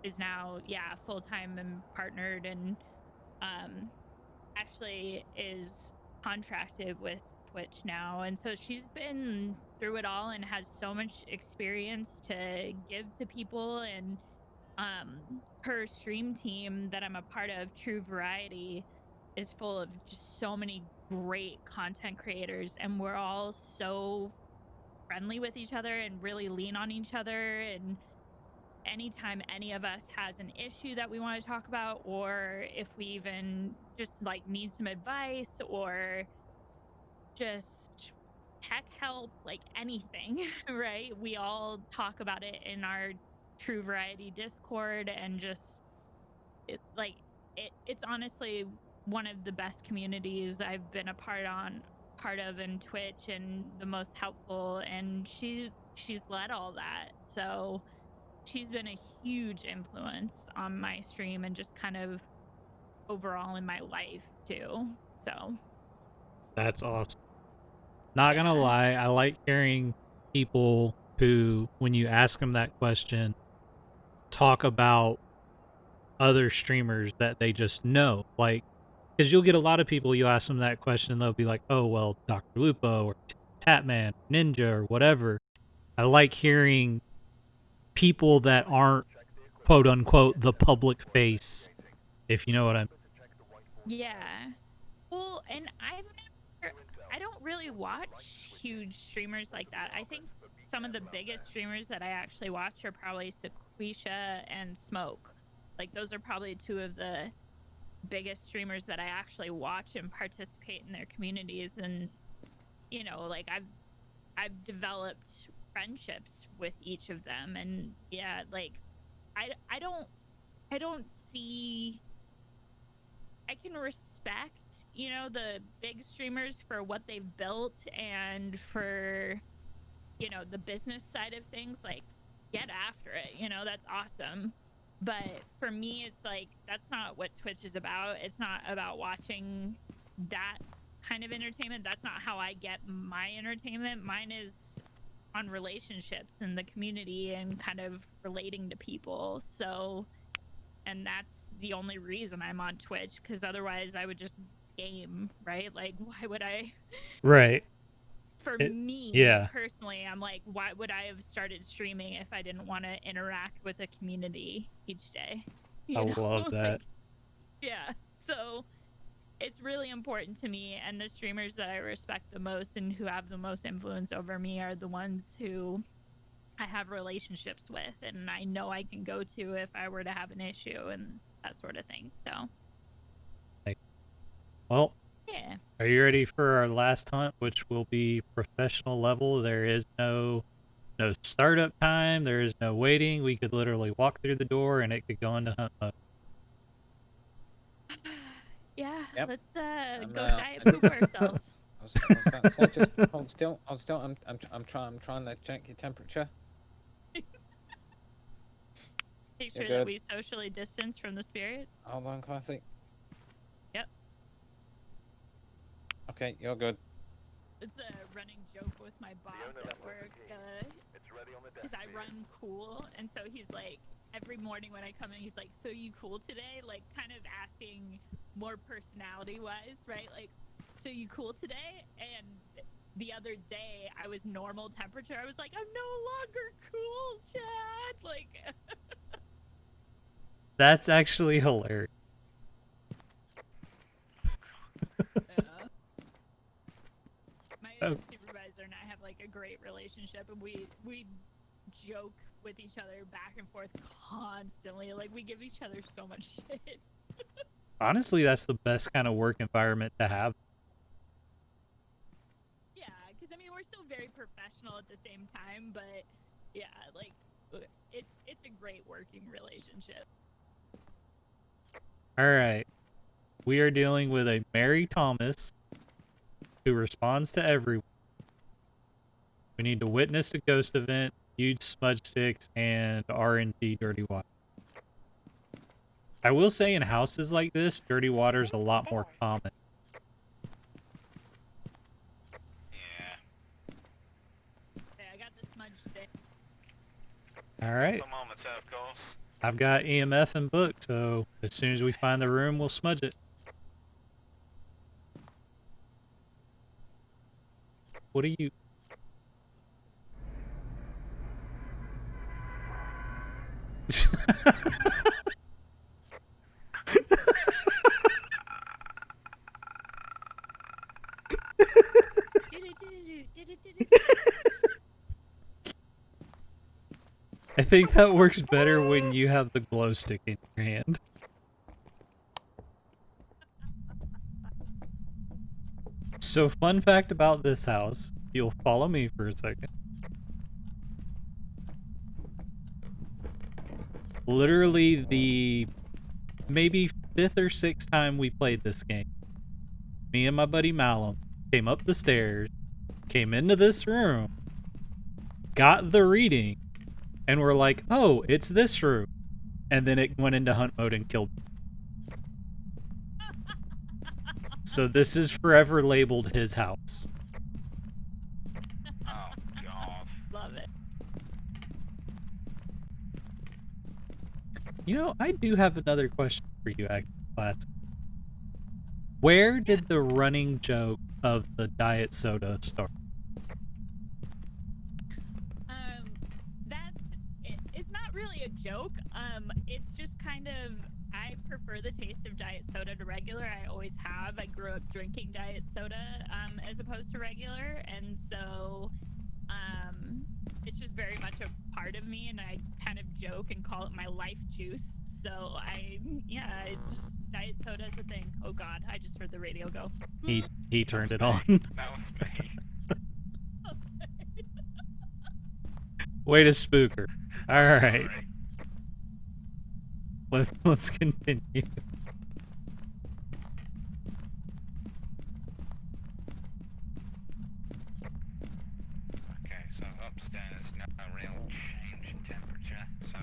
is now, yeah, full-time and partnered, and um actually is contracted with Twitch now. And so she's been through it all and has so much experience to give to people. And her stream team that I'm a part of, True Variety, is full of just so many great content creators, and we're all so friendly with each other and really lean on each other. And anytime any of us has an issue that we want to talk about, or if we even just like need some advice or just tech help, like anything, right? We all talk about it in our True Variety Discord, and just it's honestly one of the best communities I've been a part of in Twitch, and the most helpful. And she's led all that, so she's been a huge influence on my stream and just kind of overall in my life too. So That's awesome. Not gonna lie, I like hearing people who, when you ask them that question, talk about other streamers that they just know. Like, because you'll get a lot of people, you ask them that question, and they'll be like, oh, well, Dr. Lupo or Tatman, Ninja, or whatever. I like hearing people that aren't, quote unquote, the public face, if you know what I mean. yeah. Well, and I don't really watch huge streamers like that. I think some of the biggest streamers that I actually watch are probably Sequisha and Smoke. Like, those are probably two of the biggest streamers that I actually watch and participate in their communities. And you know, like, I've developed friendships with each of them. And yeah, like, I don't see, I can respect, you know, the big streamers for what they've built and for, you know, the business side of things. Like, get after it, you know, that's awesome. But for me, it's like, that's not what Twitch is about. It's not about watching that kind of entertainment. That's not how I get my entertainment. Mine is on relationships in the community and kind of relating to people. So, and that's the only reason I'm on Twitch, because otherwise I would just game, right? Like, why would I Right. for It- me yeah. personally, I'm like, why would I have started streaming if I didn't want to interact with a community each day? I love that. Like, yeah. So it's really important to me, and the streamers that I respect the most and who have the most influence over me are the ones who I have relationships with and I know I can go to if I were to have an issue and that sort of thing. So Well, yeah. are you ready for our last hunt, which will be professional level? There is no startup time. There is no waiting. We could literally walk through the door and it could go into hunt mode. Yeah, Yep. let's I'm, go I diet did- poop ourselves. I was about to say, just hold still. Hold still. I'm trying to check your temperature. Make You're sure that good. we socially distance from the spirit. Hold on, Classi. Yep. Okay, you're good. It's a running joke with my boss at work It's ready on the desk. because I run cool, and so he's like, every morning when I come in, he's like, "So you cool today?" Like, kind of asking more personality-wise, right? Like, "So you cool today?" And the other day, I was normal temperature. I was like, "I'm no longer cool, Chad." Like, That's actually hilarious. yeah. My Oh. supervisor and I have like a great relationship, and we joke with each other back and forth constantly. Like, we give each other so much shit. Honestly, that's the best kind of work environment to have. Yeah, because I mean, we're still very professional at the same time, but yeah, like it's a great working relationship. All right. We are dealing with a Mary Thomas who responds to everyone. We need to witness a ghost event, use smudge sticks, and R&D dirty water. I will say in houses like this, dirty water is a lot more common. Yeah. Okay, I got the smudge stick. All right. Thermometer, of course. I've got EMF and book, so as soon as we find the room, we'll smudge it. What are you... I think that works better when you have the glow stick in your hand. So, fun fact about this house, you'll follow me for a second. Literally the maybe 5th or 6th time we played this game, me and my buddy Malum came up the stairs, came into this room, got the reading, and we're like, oh, it's this room. And then it went into hunt mode and killed me. So this is forever labeled his house. Oh, God. Love it. You know, I do have another question for you, actually, Class. Where did the running joke of the diet soda start? It's not really a joke. It's just kind of, I prefer the taste of diet soda to regular. I always have. I grew up drinking diet soda as opposed to regular, and so it's just very much a part of me, and I kind of joke and call it my life juice. So diet soda is a thing. Oh God, I just heard the radio go. He turned it on. That was me. Way to spook her. All right, Sorry. let's continue. Okay, so upstairs, no real change in temperature, so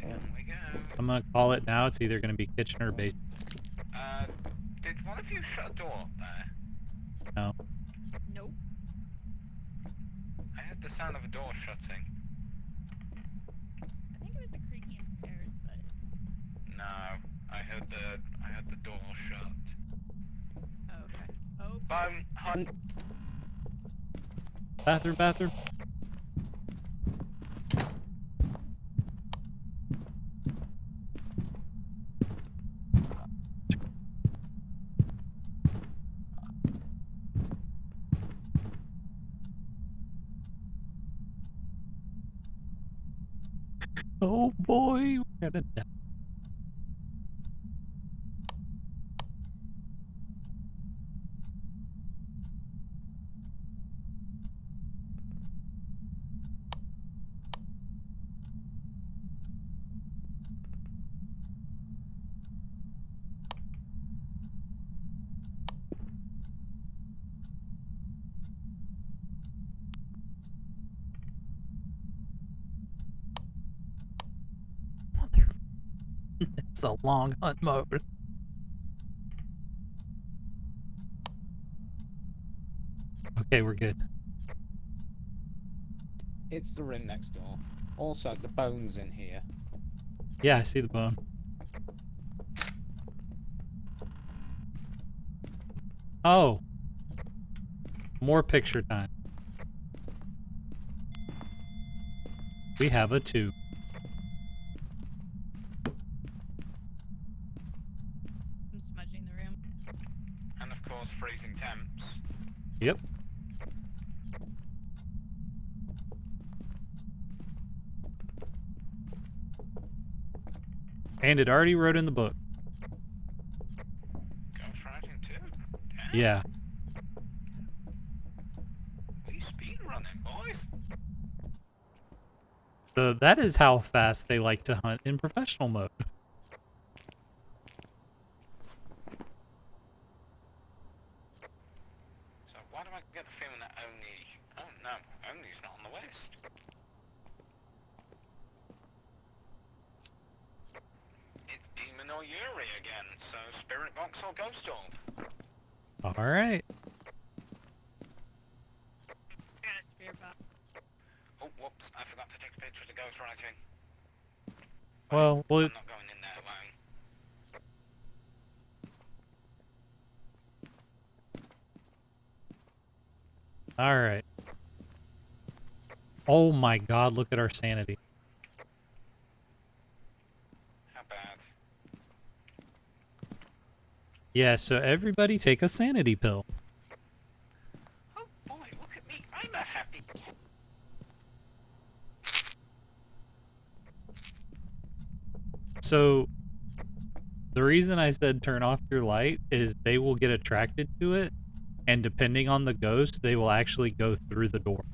in we go. I'm gonna call it now. It's either gonna be kitchen or basement. Did one of you shut a door up there? No. Nope. I heard the sound of a door shutting. I think it was the creaking of stairs, but No, I heard the door shut. okay. Oh. Bone hunt. Bathroom, bathroom. Oh boy, we're gonna die. Mother. It's a long hunt mode. Okay, we're good. It's the room next door. Also, the bone's in here. Yeah, I see the bone. Oh. More picture time. We have a 2. I'm smudging the room. And of course, freezing temps. Yep. And it already wrote in the book. Ghostwriting too? Damn. Yeah. We speed running, boys. So that is how fast they like to hunt in professional mode. So why do I get the feeling that Oni... Oh no, Oni's not on the list. It's Demon or Yuri again, so Spirit Box or Ghost Orb. Alright. Got a spirit box. Oh, whoops, I forgot to take a picture of the ghostwriting. Well, I'm not going in there alone. alright. Oh my god, look at our sanity. How bad? Yeah, so everybody take a sanity pill. Oh boy, look at me, I'm a happy kid. So the reason I said turn off your light is they will get attracted to it, and depending on the ghost, they will actually go through the door.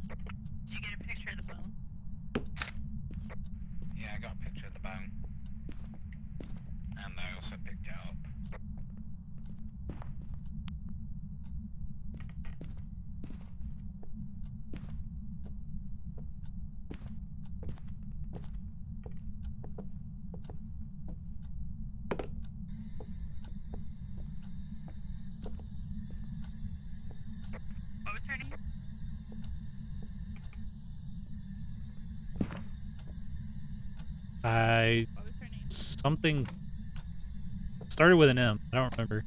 Did you get a picture of the bone? Yeah, I got a picture of the bone. And I also picked it up. What was her name? What was her name? Something started with an M. I don't remember.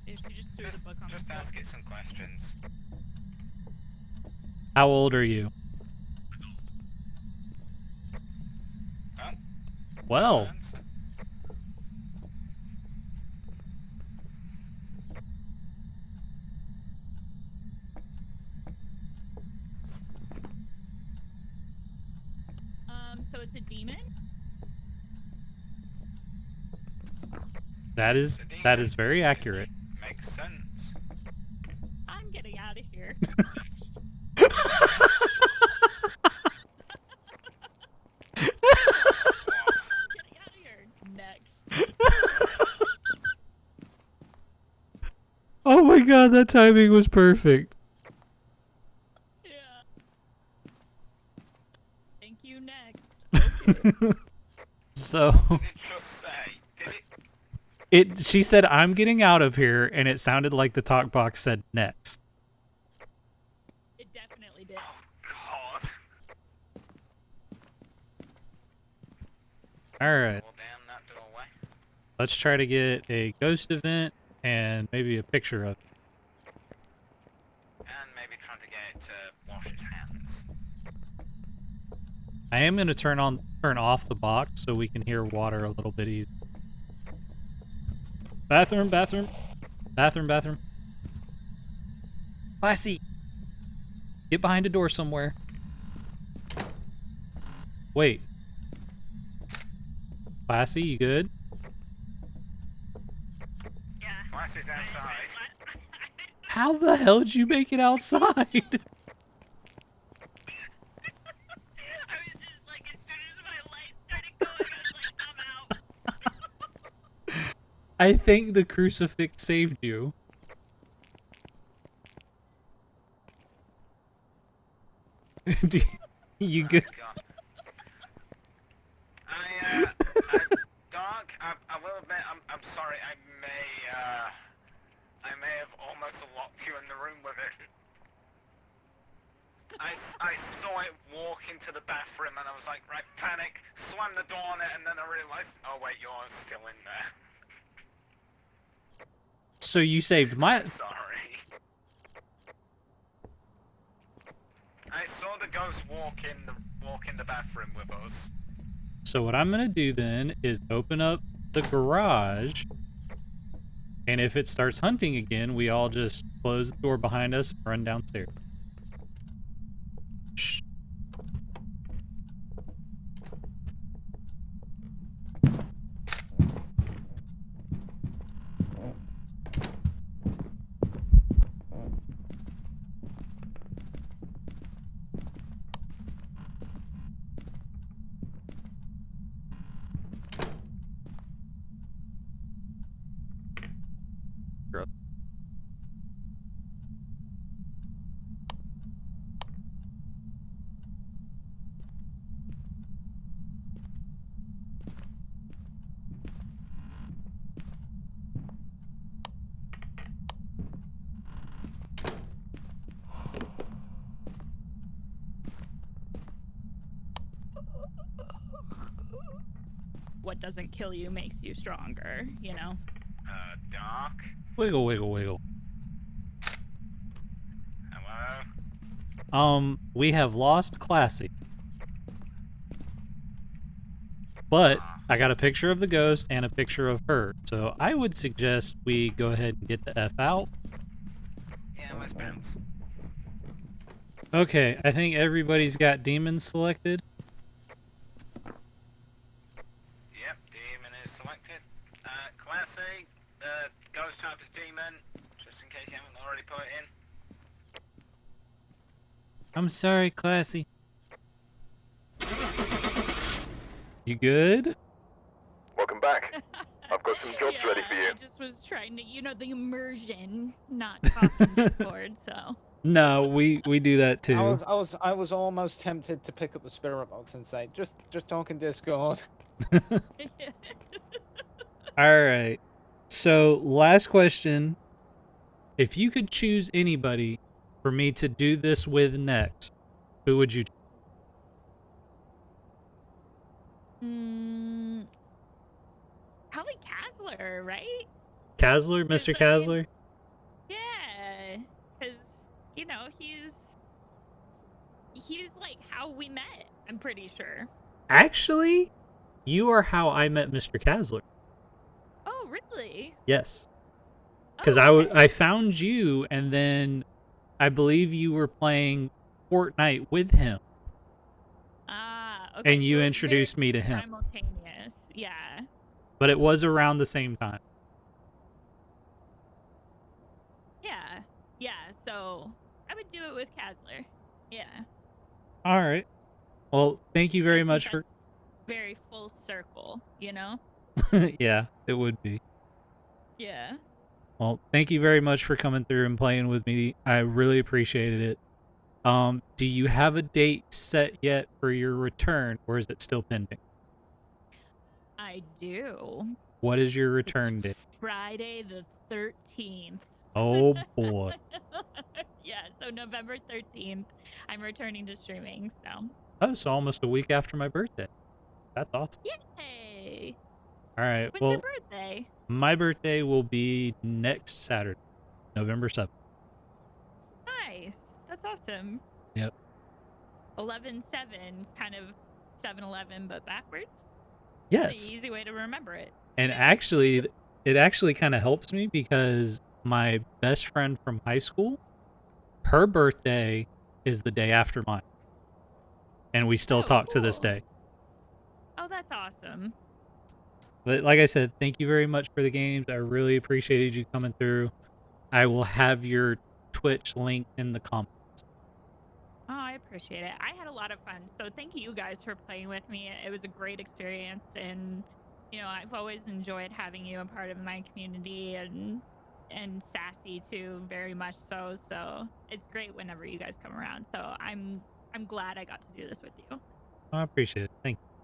If she just threw the book on the Just floor. ask it some questions. How old are you? Oh, Well, answer. So it's a demon? that is very accurate. Makes sense. I'm getting out of here. Getting out of here. Next. Oh my god, that timing was perfect. Yeah. Thank you, next. Okay. So Did it just say? Did it? she said I'm getting out of here, and it sounded like the talk box said next. It definitely did. Oh god. Alright. Pull down that doorway. Let's try to get a ghost event and maybe a picture of it. And maybe try to get it to wash its hands. I am going to turn off the box so we can hear water a little bit easier. Bathroom, bathroom. Bathroom, bathroom. Classi! Get behind a door somewhere. Wait. Classi, you good? Yeah. Classi's outside. How the hell did you make it outside? I was just like, as soon as my light started going, I was like, I'm out. I think the crucifix saved you. You good? God. Doc, I will admit, I'm sorry. I may have almost locked you in the room with it. I saw it walk into the bathroom and I was like, right, panic, slam the door on it, and then I realized, oh wait, you're still in there. So you saved my... Sorry. I saw the ghost walk in the bathroom with us. So what I'm gonna do then is open up the garage, and if it starts hunting again, we all just close the door behind us and run downstairs. Shh. What doesn't kill you makes you stronger, you know? Doc? Wiggle, wiggle, wiggle. Hello? We have lost Classi. But I got a picture of the ghost and a picture of her. So I would suggest we go ahead and get the F out. Yeah, let's bounce. Okay, I think everybody's got demons selected. Yep, demon is selected. Classi, ghost type is demon, just in case you haven't already put it in. I'm sorry, Classi. You good? Welcome back. I've got some jobs ready for you. I just was trying to, the immersion, not talking Discord, so. No, we do that too. I was almost tempted to pick up the spirit box and say, just talk in Discord. All right. So, last question. If you could choose anybody for me to do this with next, who would you choose? Probably Kasler, right? Kasler, Mr. Kasler? Yeah, because, he's like how we met, I'm pretty sure. Actually, you are how I met Mr. Kasler. Oh, really? Yes. Because okay. I found you, and then I believe you were playing Fortnite with him. Ah, okay. And you so introduced me to him. Simultaneous, yeah. But it was around the same time. Yeah, so I would do it with Kasler. Yeah. All right. Well, thank you very much for... Very full circle, Yeah, it would be. Yeah. Well, thank you very much for coming through and playing with me. I really appreciated it. Do you have a date set yet for your return, or is it still pending? I do. What is your return date? Friday the 13th. Oh, boy. Yeah, so November 13th, I'm returning to streaming, so. Oh, so almost a week after my birthday. That's awesome. Yay! All right. When's Well, your birthday? my birthday will be next Saturday, November 7th. Nice. That's awesome. Yep. 11-7, kind of 7-11, but backwards. Yes. It's the easy way to remember it. And actually, it actually kind of helps me because my best friend from high school, her birthday is the day after mine. And we still talk to this cool. day. Oh, that's awesome. But like I said, thank you very much for the games. I really appreciated you coming through. I will have your Twitch link in the comments. Oh, I appreciate it. I had a lot of fun. So thank you guys for playing with me. It was a great experience. And, you know, I've always enjoyed having you a part of my community and Sassy too, very much so. So it's great whenever you guys come around. So I'm glad I got to do this with you. I appreciate it. Thank you.